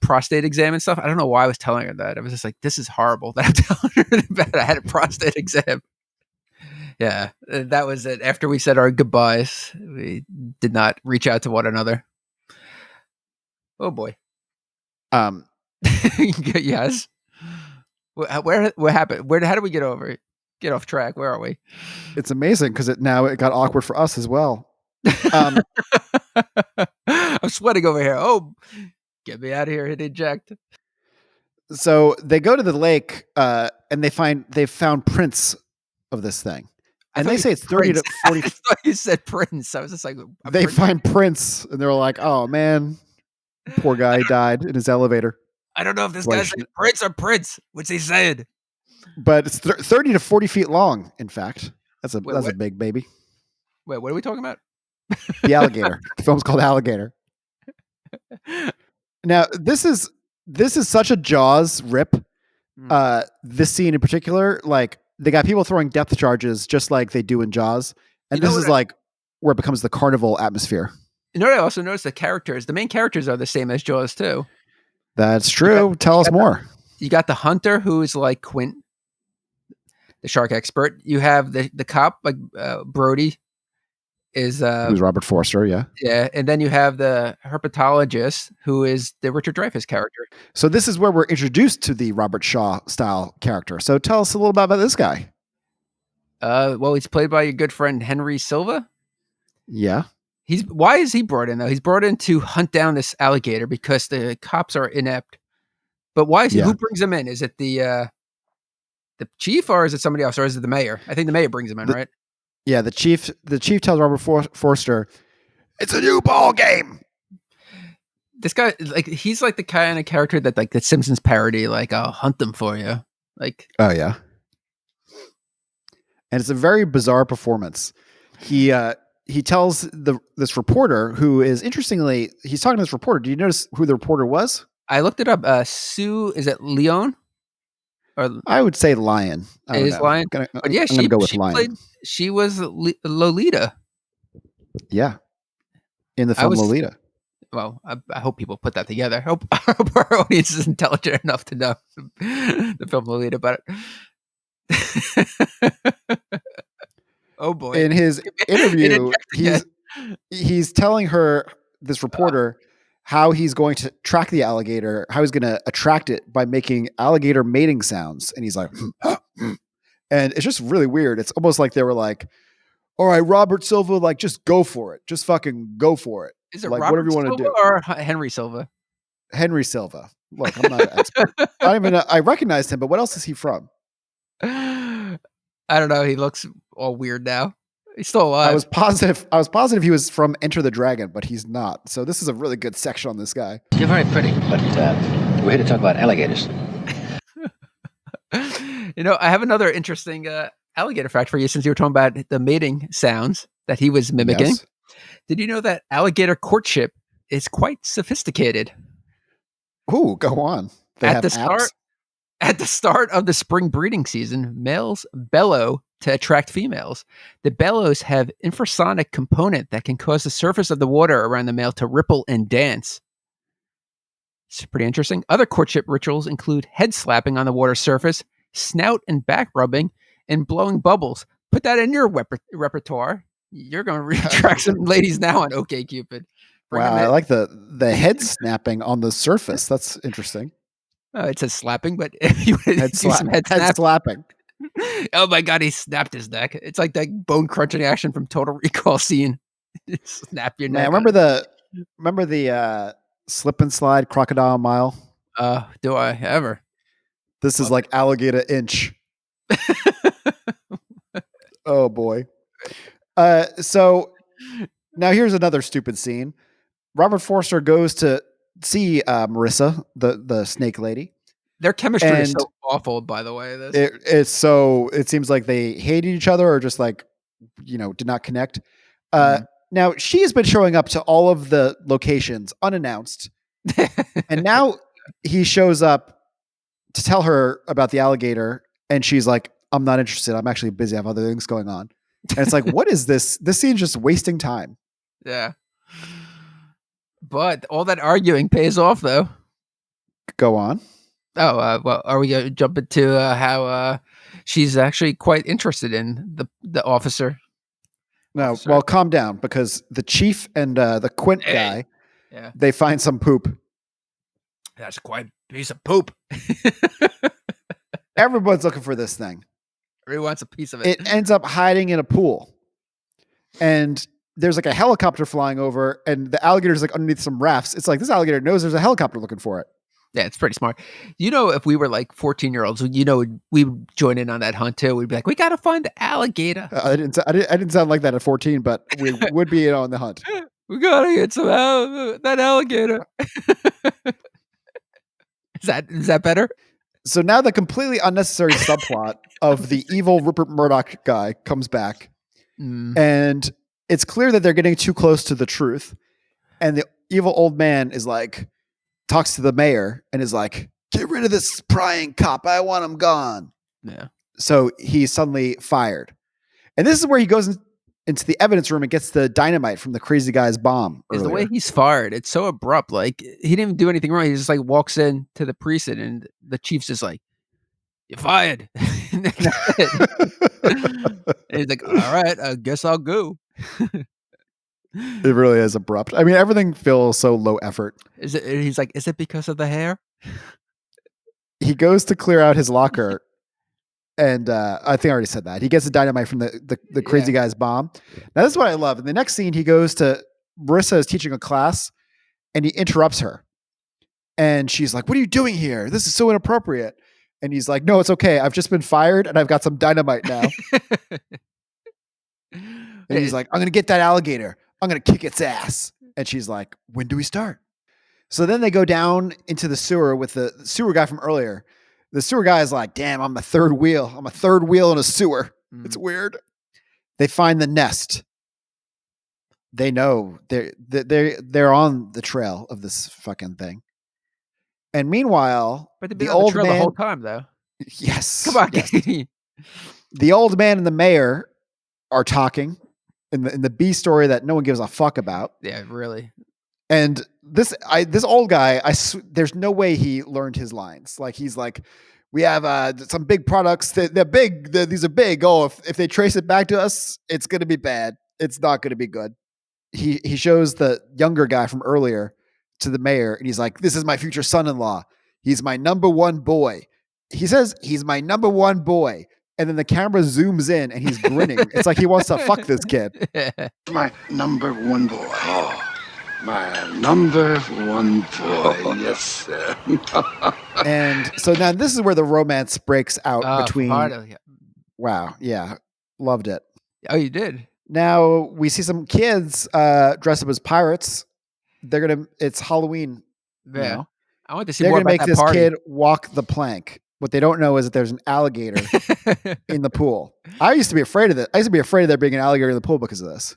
prostate exam and stuff. I don't know why I was telling her that. I was just like, this is horrible that I'm telling her about I had a prostate exam. Yeah, that was it. After we said our goodbyes, we did not reach out to one another. Oh boy. Yes. Where what happened? How did we get off track? Where are we? It's amazing because it got awkward for us as well. I'm sweating over here. Oh, get me out of here. Hit eject. So they go to the lake and they found prints of this thing. And they say it's 30 to 40. I thought you said prince. I was just like, they find prints and they're like, oh man, poor guy died in his elevator. I don't know if this guy's saying prince or prince, which he said. But it's 30 to 40 feet long, in fact. That's a big baby. Wait, what are we talking about? The Alligator. The film's called Alligator. Now, this is such a Jaws rip. This scene in particular, like they got people throwing depth charges just like they do in Jaws. And this is like where it becomes the carnival atmosphere. You know what I also noticed? The main characters are the same as Jaws too. That's true. Tell us more. You got the hunter who is like Quint, the shark expert. You have the cop, like Brody is who's Robert Forster, yeah. Yeah, and then you have the herpetologist who is the Richard Dreyfuss character. So this is where we're introduced to the Robert Shaw style character. So tell us a little bit about this guy. Well, he's played by your good friend Henry Silva. Yeah. Why is he brought in though? He's brought in to hunt down this alligator because the cops are inept. But why is he? Who brings him in? Is it the chief or is it somebody else or is it the mayor? I think the mayor brings him in, right? Yeah, the chief tells Robert Forster, "It's a new ball game." This guy, like, he's like the kind of character that, like, the Simpsons parody, like, "I'll hunt them for you." Like, oh yeah, and it's a very bizarre performance. He tells this reporter who is interestingly, he's talking to this reporter. Do you notice who the reporter was? I looked it up. Sue, is it Leon? Or I would say Lion. It is Lion. But yeah, she Lion. She was Lolita. Yeah, in the film Lolita. Well, I hope people put that together. I hope our audience is intelligent enough to know the film Lolita. But oh boy! In his interview, he's telling her, this reporter, how he's going to track the alligator, how he's going to attract it by making alligator mating sounds. And he's like, and it's just really weird. It's almost like they were like, all right, Robert Silva, like, just go for it. Just fucking go for it. Is it like Robert whatever you want to do? Or Henry Silva? Henry Silva. Look, I'm not an expert. I recognized him, but what else is he from? I don't know. He looks all weird now. He's still alive. I was positive he was from Enter the Dragon, but he's not. So this is a really good section on this guy. You're very pretty, but we're here to talk about alligators. I have another interesting alligator fact for you since you were talking about the mating sounds that he was mimicking. Yes. Did you know that alligator courtship is quite sophisticated? Ooh, go on. They have apps? At the start of the spring breeding season, males bellow to attract females. The bellows have infrasonic component that can cause the surface of the water around the male to ripple and dance. It's pretty interesting. Other courtship rituals include head slapping on the water surface, snout and back rubbing, and blowing bubbles. Put that in your repertoire. You're going to attract some ladies now on OkCupid. Wow, I like the head snapping on the surface. That's interesting. Oh, it says slapping, but if you Head slapping. Oh my God, he snapped his neck. It's like that bone crunching action from Total Recall scene. Snap your neck. Man, remember the slip and slide crocodile mile? Do I ever? This is like alligator inch. Oh boy. So now here's another stupid scene. Robert Forster goes to see Marissa, the snake lady. Their chemistry is so awful, by the way. It seems like they hated each other or just like, did not connect. Now she's been showing up to all of the locations unannounced. And now he shows up to tell her about the alligator. And she's like, I'm not interested. I'm actually busy. I have other things going on. And it's like, what is this? This scene's just wasting time. Yeah. But all that arguing pays off, though. Go on. Oh, well, are we going to jump into how she's actually quite interested in the officer? No, well, calm down, because the chief and the Quint guy, they find some poop. That's quite a piece of poop. Everyone's looking for this thing. Everyone wants a piece of it. It ends up hiding in a pool. And there's like a helicopter flying over, and the alligator's like underneath some rafts. It's like this alligator knows there's a helicopter looking for it. Yeah, it's pretty smart. If we were like 14-year-olds, we would join in on that hunt too. We'd be like, we got to find the alligator. I didn't sound like that at 14, but we would be on the hunt. We got to get that alligator. Is that better? So now the completely unnecessary subplot of the evil Rupert Murdoch guy comes back. And it's clear that they're getting too close to the truth. And the evil old man is like, talks to the mayor and is like, get rid of this prying cop. I want him gone. Yeah. So he's suddenly fired. And this is where he goes into the evidence room and gets the dynamite from the crazy guy's bomb. Is the way he's fired. It's so abrupt. Like, he didn't do anything wrong. He just like walks in to the precinct and the chief's just like, you're fired. And he's like, all right, I guess I'll go. It really is abrupt. I mean, everything feels so low effort. He's like, is it because of the hair? He goes to clear out his locker. And I think I already said that. He gets the dynamite from the crazy guy's bomb. Now, this is what I love. In the next scene, he goes to Marissa is teaching a class and he interrupts her. And she's like, what are you doing here? This is so inappropriate. And he's like, no, it's okay. I've just been fired and I've got some dynamite now. And he's like, I'm going to get that alligator. I'm going to kick its ass. And she's like, when do we start? So then they go down into the sewer with the sewer guy from earlier. The sewer guy is like, damn, I'm a third wheel. I'm a third wheel in a sewer. It's weird. They find the nest. They know they're on the trail of this fucking thing. And meanwhile, but the old man the whole time though. Yes. Come on. Yes. The old man and the mayor are talking in the B story that no one gives a fuck about. Yeah, really. And this old guy, there's no way he learned his lines. Like he's like, we have some big products. They're big. These are big. Oh, if they trace it back to us, it's going to be bad. It's not going to be good. He shows the younger guy from earlier to the mayor, and he's like, this is my future son-in-law. He's my number one boy. He says he's my number one boy. And then the camera zooms in and he's grinning. It's like he wants to fuck this kid. My number one boy. Oh, my number one boy. Yes, sir. And so now this is where the romance breaks out between. Fardo, yeah. Wow. Yeah. Loved it. Oh, you did? Now we see some kids dressed up as pirates. It's Halloween Yeah. now. I want to see They're more going to about make that this party. kid walk the plank. What they don't know is that there's an alligator in the pool. I used to be afraid of it. I used to be afraid of there being an alligator in the pool because of this.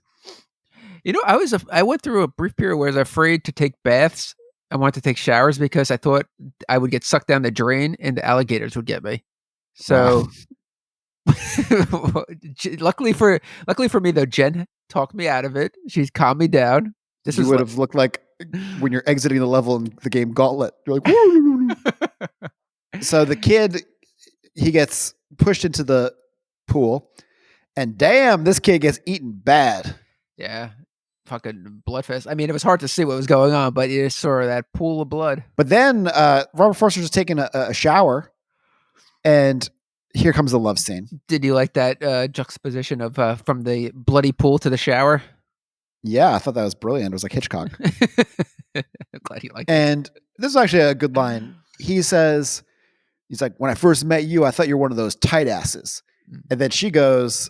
I went through a brief period where I was afraid to take baths. I wanted to take showers because I thought I would get sucked down the drain and the alligators would get me. So, luckily for me though, Jen talked me out of it. She's calmed me down. You would have looked like when you're exiting the level in the game Gauntlet. You're like, woo! So the kid, he gets pushed into the pool, and damn, this kid gets eaten bad. Yeah. Fucking bloodfest. I mean, it was hard to see what was going on, but you saw that pool of blood. But then Robert Forster's taking a shower, and here comes the love scene. Did you like that juxtaposition of from the bloody pool to the shower? Yeah, I thought that was brilliant. It was like Hitchcock. I'm glad you liked it. And this is actually a good line. He's like, when I first met you, I thought you were one of those tight asses. And then she goes,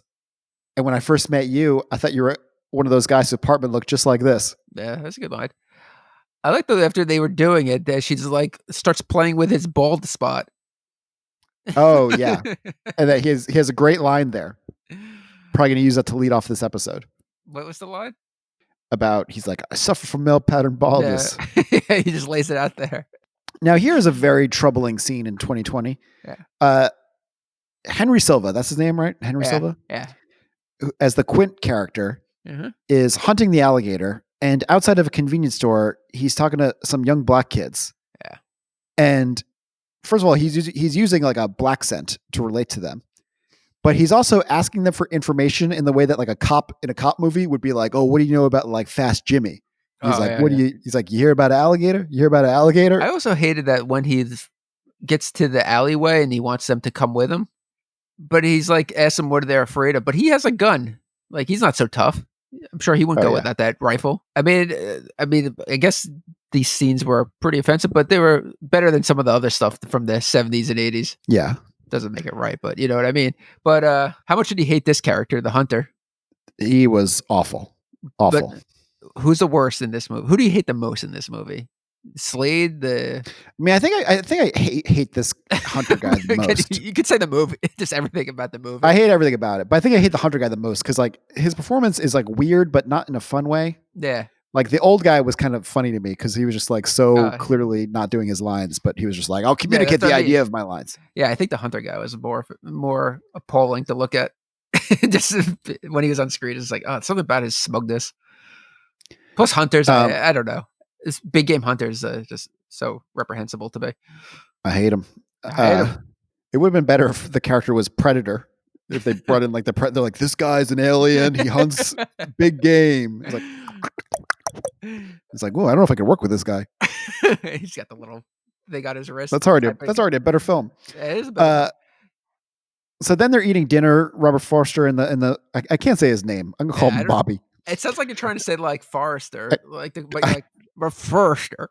and when I first met you, I thought you were one of those guys whose apartment looked just like this. Yeah, that's a good line. I like that after they were doing it, that she's like starts playing with his bald spot. Oh yeah, and that he has a great line there. Probably going to use that to lead off this episode. What was the line? About he's like, I suffer from male pattern baldness. Yeah. He just lays it out there. Now here's a very troubling scene in 2020. Yeah. Henry Silva, that's his name, right? Henry Silva. Yeah. As the Quint character, is hunting the alligator, and outside of a convenience store, he's talking to some young black kids. Yeah. And first of all, he's using like a black scent to relate to them, but he's also asking them for information in the way that like a cop in a cop movie would be like, "Oh, what do you know about like Fast Jimmy?" He's He's like, "You hear about an alligator? You hear about an alligator?" I also hated that when he gets to the alleyway and he wants them to come with him, but he's like, asks them what they're afraid of, but he has a gun. Like he's not so tough. I'm sure he wouldn't go without that rifle. I mean, I guess these scenes were pretty offensive, but they were better than some of the other stuff from the 70s and 80s. Yeah. Doesn't make it right, but you know what I mean? But how much did he hate this character, the hunter? He was awful. Awful. But who's the worst in this movie? Who do you hate the most in this movie? Slade, I mean, I think I hate this hunter guy the most. You could say the movie, just everything about the movie. I hate everything about it, but I think I hate the hunter guy the most because like his performance is like weird, but not in a fun way. Yeah. Like the old guy was kind of funny to me because he was just like so clearly not doing his lines, but he was just like, I'll communicate the idea of my lines. Yeah, I think the hunter guy was more appalling to look at. Just when he was on screen, it's like, something about his smugness. Plus hunters, I don't know. This big game hunters just so reprehensible to me. I hate him. It would have been better if the character was Predator. If they brought in like they're like, this guy's an alien. He hunts big game. It's like, oh, I don't know if I can work with this guy. He's got the little. They got his wrist. That's already a better film. Yeah, it is a better. So then they're eating dinner. Robert Forster and the I can't say his name. I'm gonna call him Bobby. It sounds like you're trying to say like Forrester, like Forrester.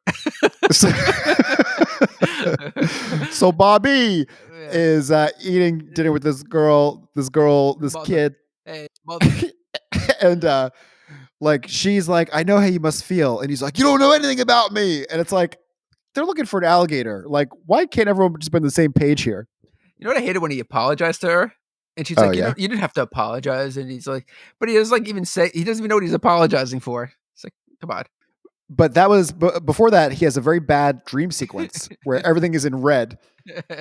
So Bobby is eating dinner with this kid, hey, mother. and like she's like, I know how you must feel, and he's like, you don't know anything about me, and it's like they're looking for an alligator. Like, why can't everyone just be on the same page here? You know what I hated when he apologized to her? And she's like, you didn't have to apologize. And he's like, but he doesn't even know what he's apologizing for. It's like, come on. But that was before that. He has a very bad dream sequence where everything is in red.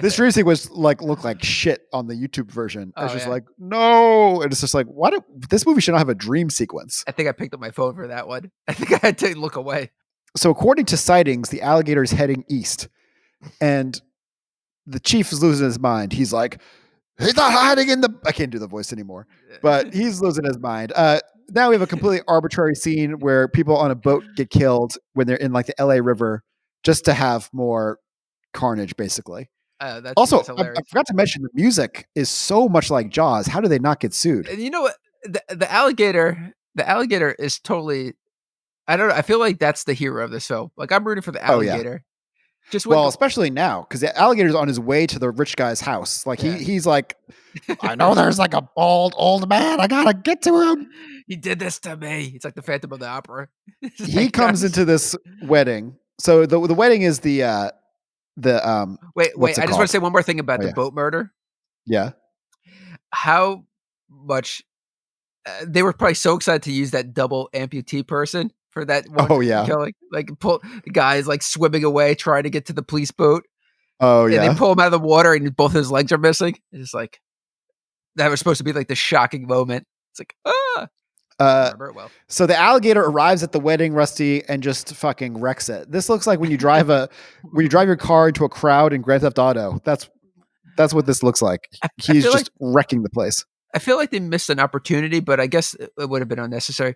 This dream sequence looked like shit on the YouTube version. It's just like, no. And it's just like, this movie should not have a dream sequence. I think I picked up my phone for that one. I think I had to look away. So according to sightings, the alligator is heading east. And the chief is losing his mind. He's like, he's not hiding in the... I can't do the voice anymore. But he's losing his mind. Now we have a completely arbitrary scene where people on a boat get killed when they're in like the LA River just to have more carnage, basically. Also, I forgot to mention the music is so much like Jaws. How do they not get sued? And you know what? The alligator is totally... I don't know. I feel like that's the hero of this film. Like I'm rooting for the alligator. Just Well, wiggle. especially now, because the alligator's on his way to the rich guy's house. Like Yeah. he's like, I know there's like a bald old man. I gotta get to him. He did this to me. It's like the Phantom of the Opera. It's He like, comes into this wedding. So the wedding is the Wait. what's it I just want called? to say one more thing about Oh, the yeah. boat murder. Yeah. How much they were probably so excited to use that double amputee person for that one Oh, yeah. killing. Like pull the guy's like swimming away trying to get to the police boat, Oh and they yeah. pull him out of the water, and both his legs are missing. It's like that was supposed to be like the shocking moment. It's like I remember it well. So the alligator arrives at the wedding, Rusty, and just fucking wrecks it. This looks like when you drive your car into a crowd in Grand Theft Auto. That's what this looks like. He's feel just wrecking the place. I feel like they missed an opportunity, but I guess it would have been unnecessary.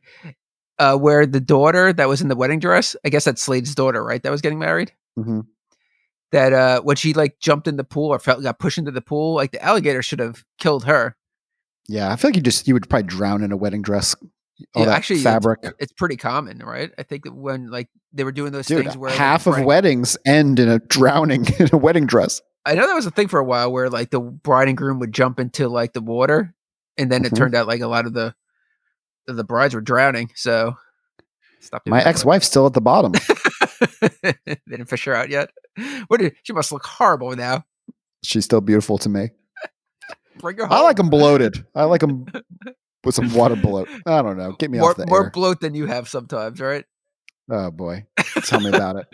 Where the daughter that was in the wedding dress, I guess that's Slade's daughter, right? That was getting married. Mm-hmm. That when she like jumped in the pool or got pushed into the pool, like the alligator should have killed her. Yeah, I feel like you would probably drown in a wedding dress. All that actually, fabric. It's pretty common, right? I think that when like they were doing those Dude, things where half of weddings end in a drowning in a wedding dress. I know that was a thing for a while where like the bride and groom would jump into like the water, and then it turned out like a lot of the brides were drowning. So stop. My ex-wife's still at the bottom. They didn't fish her out yet. She must look horrible now. She's still beautiful to me. Bring her home. I like them bloated. I like them with some water bloat. I don't know. Get me off the more air. bloat than you have sometimes, right? Oh boy, tell me about it.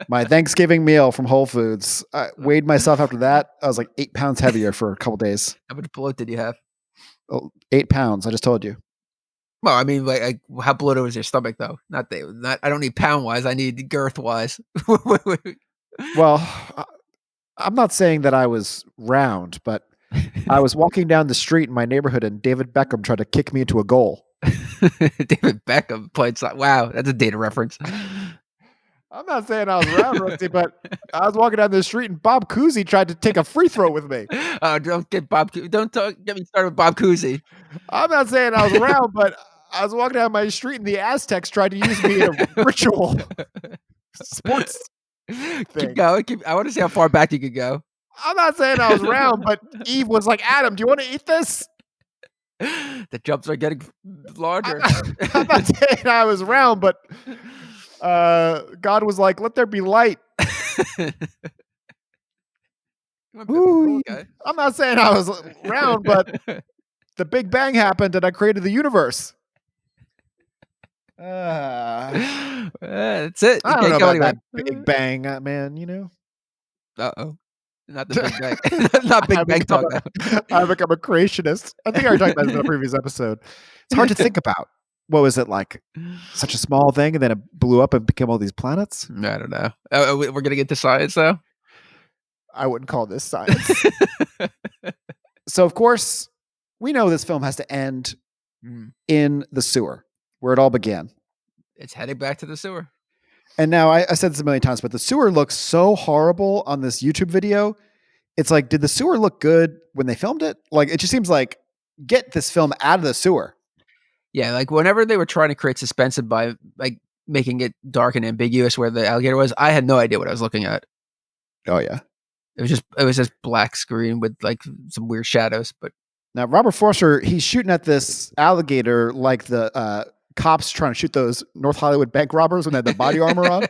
My Thanksgiving meal from Whole Foods. I weighed myself after that. I was like 8 pounds heavier for a couple days. How much bloat did you have? 8 pounds. I just told you. Well, I mean, like how bloated was your stomach, though? Not. I don't need pound wise. I need girth wise. Well, I'm not saying that I was round, but I was walking down the street in my neighborhood, and David Beckham tried to kick me into a goal. David Beckham played. Wow, that's a data reference. I'm not saying I was round, Rusty, but I was walking down the street, and Bob Cousy tried to take a free throw with me. Don't get get me started with Bob Cousy. I'm not saying I was round, but I was walking down my street, and the Aztecs tried to use me in a ritual sports thing. Keep going. I want to see how far back you could go. I'm not saying I was round, but Eve was like, Adam, do you want to eat this? The jumps are getting larger. I'm not saying I was round, but God was like, let there be light. Ooh, I'm not saying I was round, but the Big Bang happened and I created the universe. That's it. I don't know about that Big Bang, man, you know? Uh-oh. Not the Big Bang. Not Big Bang talk. I've become a creationist. I think I already talked about this in a previous episode. It's hard to think about. What was it like? Such a small thing, and then it blew up and became all these planets? I don't know. We're going to get to science, though? I wouldn't call this science. So, of course, we know this film has to end in the sewer, where it all began. It's heading back to the sewer. And now, I said this a million times, but the sewer looks so horrible on this YouTube video. It's like, did the sewer look good when they filmed it? Like, it just seems like, get this film out of the sewer. Yeah, like whenever they were trying to create suspense by like making it dark and ambiguous where the alligator was, I had no idea what I was looking at. Oh yeah. It was just black screen with like some weird shadows. But now Robert Forster, he's shooting at this alligator like the cops trying to shoot those North Hollywood bank robbers when they had the body armor on.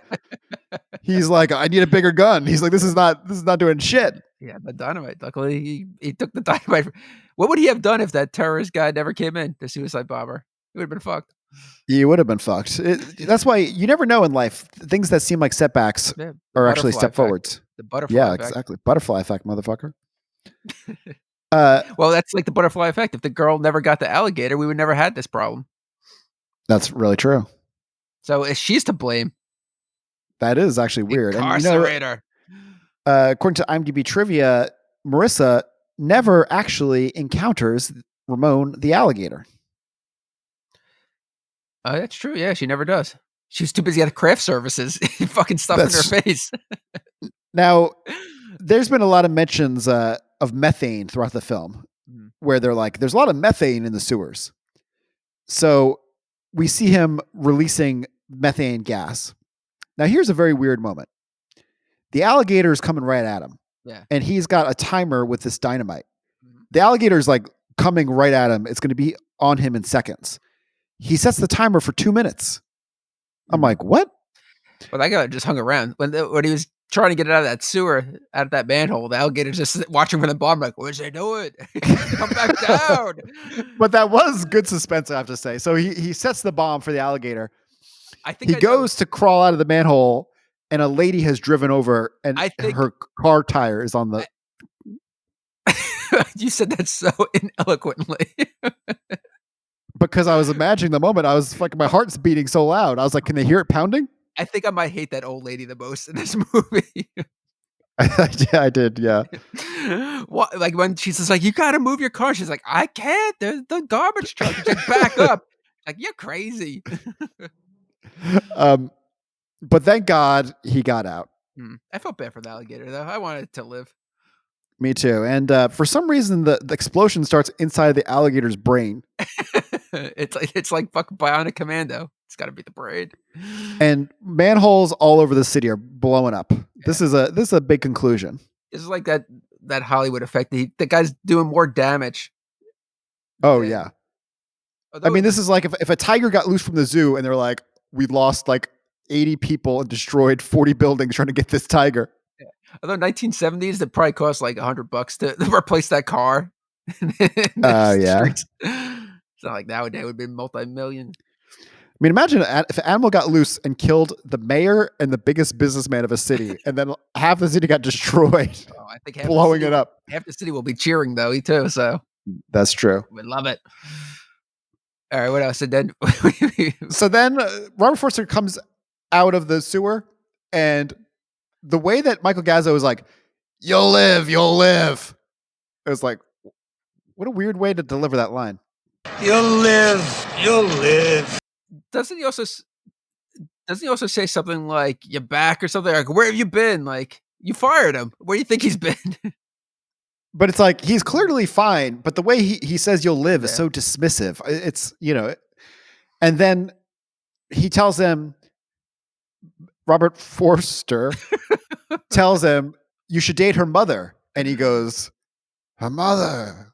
He's like, I need a bigger gun. He's like, this is not doing shit. Yeah, the dynamite. Luckily, he took the dynamite. What would he have done if that terrorist guy never came in, the suicide bomber? He would have been fucked. He would have been fucked. That's why you never know in life. Things that seem like setbacks are actually step forwards. The butterfly effect. Exactly. Butterfly effect, motherfucker. Well, that's like the butterfly effect. If the girl never got the alligator, we would never had this problem. That's really true. So she's to blame. That is actually weird. Incarcerator. According to IMDb trivia, Marissa never actually encounters Ramon the alligator. Oh, that's true. Yeah, she never does. She's too busy at craft services, fucking stuff in her face. Now, there's been a lot of mentions of methane throughout the film, where they're like, there's a lot of methane in the sewers. So we see him releasing methane gas. Now, here's a very weird moment. The alligator is coming right at him. Yeah. And he's got a timer with this dynamite. The alligator is like coming right at him. It's going to be on him in seconds. He sets the timer for 2 minutes. I'm like, what? Well, that guy just hung around when he was trying to get it out of that sewer, out of that manhole. The alligator's just watching for the bomb, like, where's they doing? Come back down. But that was good suspense, I have to say. So he sets the bomb for the alligator. I think he goes to crawl out of the manhole, and a lady has driven over, and her car tire is on the. You said that so ineloquently. Because I was imagining the moment. I was like, my heart's beating so loud. I was like, can they hear it pounding? I think I might hate that old lady the most in this movie. I did, yeah. What, like when she's just like, you got to move your car. She's like, I can't. There's the garbage truck. She's like, back up. Like, you're crazy. But thank God he got out. I felt bad for the alligator, though. I wanted it to live. Me too. And for some reason, the explosion starts inside the alligator's brain. It's like fucking Bionic Commando. It's got to be the brain. And manholes all over the city are blowing up. Yeah. This is a big conclusion. This is like that Hollywood effect. The guy's doing more damage. Oh yeah. I mean, this is like if a tiger got loose from the zoo and they're like, we lost like 80 people and destroyed 40 buildings trying to get this tiger. Yeah. Although 1970s, it probably cost like $100 to replace that car. Yeah. It's not like nowadays it would be multi-million. I mean, imagine if an animal got loose and killed the mayor and the biggest businessman of a city, and then half the city got destroyed. Oh, I think blowing it up. Half the city will be cheering though, too. So that's true. We love it. All right, what else? And then, Robert Forster comes out of the sewer, and the way that Michael Gazzo is like, "You'll live, you'll live," it was like, what a weird way to deliver that line. You'll live, you'll live. Doesn't he also say something like "you're back" or something like "where have you been"? Like you fired him. Where do you think he's been? But it's like he's clearly fine, but the way he says "you'll live" is so dismissive. It's and then he tells him, Robert Forster tells him, "You should date her mother," and he goes, "Her mother."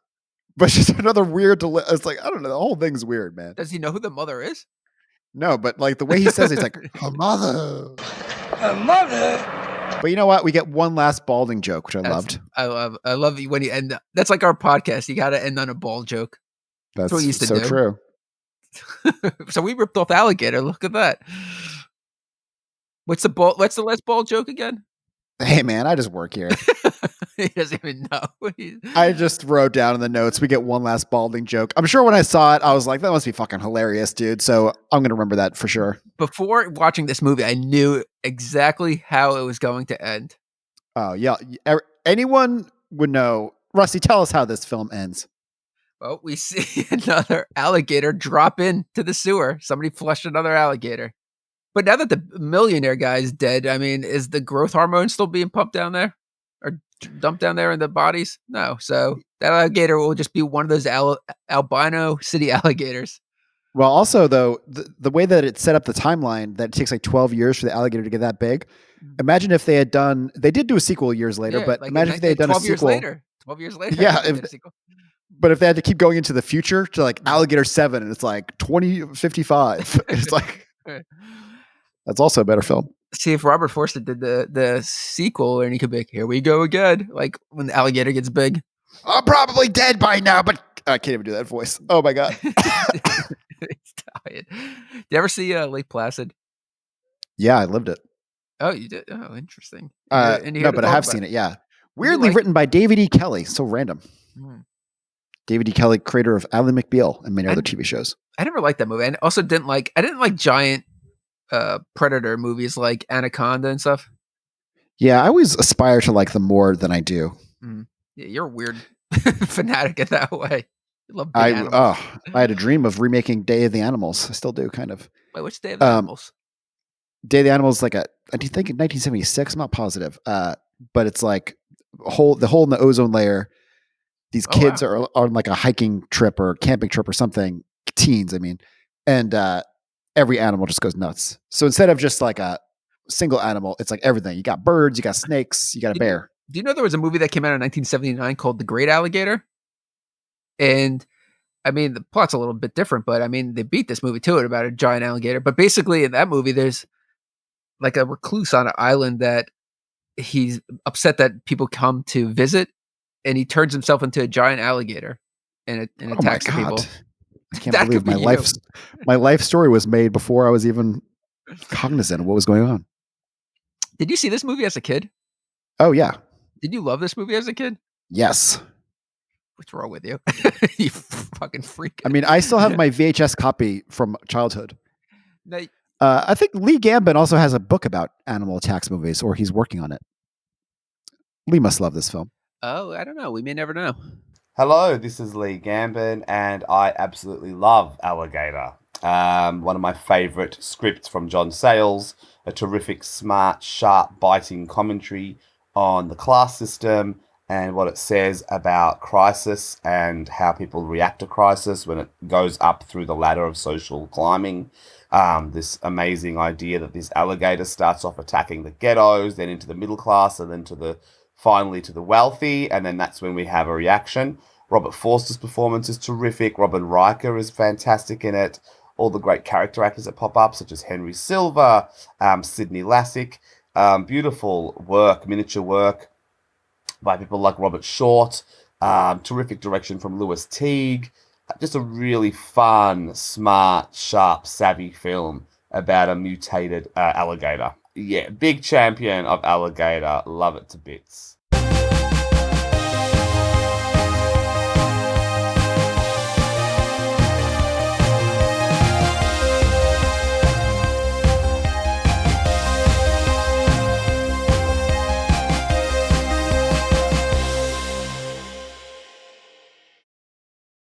But she's another weird. It's like, I don't know. The whole thing's weird, man. Does he know who the mother is? No, but like the way he says it, it's like, her mother. Her mother. But you know what? We get one last balding joke, which I loved. I love when you end. That's like our podcast. You got to end on a bald joke. That's what we used to so do. True. So we ripped off Alligator. Look at that. What's the last bald joke again? Hey man, I just work here. He doesn't even know. I just wrote down in the notes, we get one last balding joke. I'm sure when I saw it, I was like, that must be fucking hilarious, dude. So I'm going to remember that for sure. Before watching this movie, I knew exactly how it was going to end. Oh, yeah. Anyone would know. Rusty, tell us how this film ends. Well, we see another alligator drop into the sewer. Somebody flushed another alligator. But now that the millionaire guy is dead, I mean, is the growth hormone still being pumped down there? Or dumped down there in the bodies? No. So that alligator will just be one of those albino city alligators. Well, also, though, the way that it set up the timeline, that it takes like 12 years for the alligator to get that big. Imagine if they did do a sequel years later, but like imagine if they had done a sequel. 12 years later. Yeah. But if they had to keep going into the future to like Alligator 7 and it's like 2055, it's like, that's also a better film. See if Robert Forster did the sequel and he could be like, here we go again. Like when the alligator gets big. I'm probably dead by now, but I can't even do that voice. Oh my God. It's tired. Did you ever see Lake Placid? Yeah, I lived it. Oh, you did? Oh, interesting. No, but I have seen it. Yeah. Weirdly written by David E. Kelly. So random. David E. Kelly, creator of Ally McBeal and many other TV shows. I never liked that movie. I also didn't like giant predator movies like Anaconda and stuff. Yeah, I always aspire to like them more than I do. Yeah, you're a weird fanatic in that way. You love big animals. I had a dream of remaking Day of the Animals. I still do, kind of. Wait, which Day of the Animals? Day of the Animals, I think in 1976. I'm not positive, but it's like the hole in the ozone layer. These kids are on like a hiking trip or camping trip or something. Teens, I mean, and every animal just goes nuts. So instead of just like a single animal. It's like everything. You got birds, you got snakes, you got a bear. Do you know there was a movie that came out in 1979 called The Great Alligator? And I mean, the plot's a little bit different, but I mean, they beat this movie to it about a giant alligator. But basically, in that movie, there's like a recluse on an island that he's upset that people come to visit, and he turns himself into a giant alligator and attacks the people. I can't believe my life story was made before I was even cognizant of what was going on. Did you see this movie as a kid? Oh yeah. Did you love this movie as a kid? Yes. What's wrong with you? You fucking freak. I mean, I still have my VHS copy from childhood. Now, I think Lee Gambin also has a book about animal attacks movies, or he's working on it. Lee must love this film. oh, I don't know. We may never know. Hello, this is Lee Gambin, and I absolutely love Alligator. One of my favourite scripts from John Sayles, a terrific, smart, sharp, biting commentary on the class system and what it says about crisis and how people react to crisis when it goes up through the ladder of social climbing. This amazing idea that this alligator starts off attacking the ghettos, then into the middle class, and then finally to the wealthy, and then that's when we have a reaction. Robert Forster's performance is terrific. Robin Riker is fantastic in it. All the great character actors that pop up, such as Henry Silver, Sidney Lassick. Beautiful work, miniature work by people like Robert Short. Terrific direction from Lewis Teague. Just a really fun, smart, sharp, savvy film about a mutated alligator. Yeah, big champion of Alligator. Love it to bits.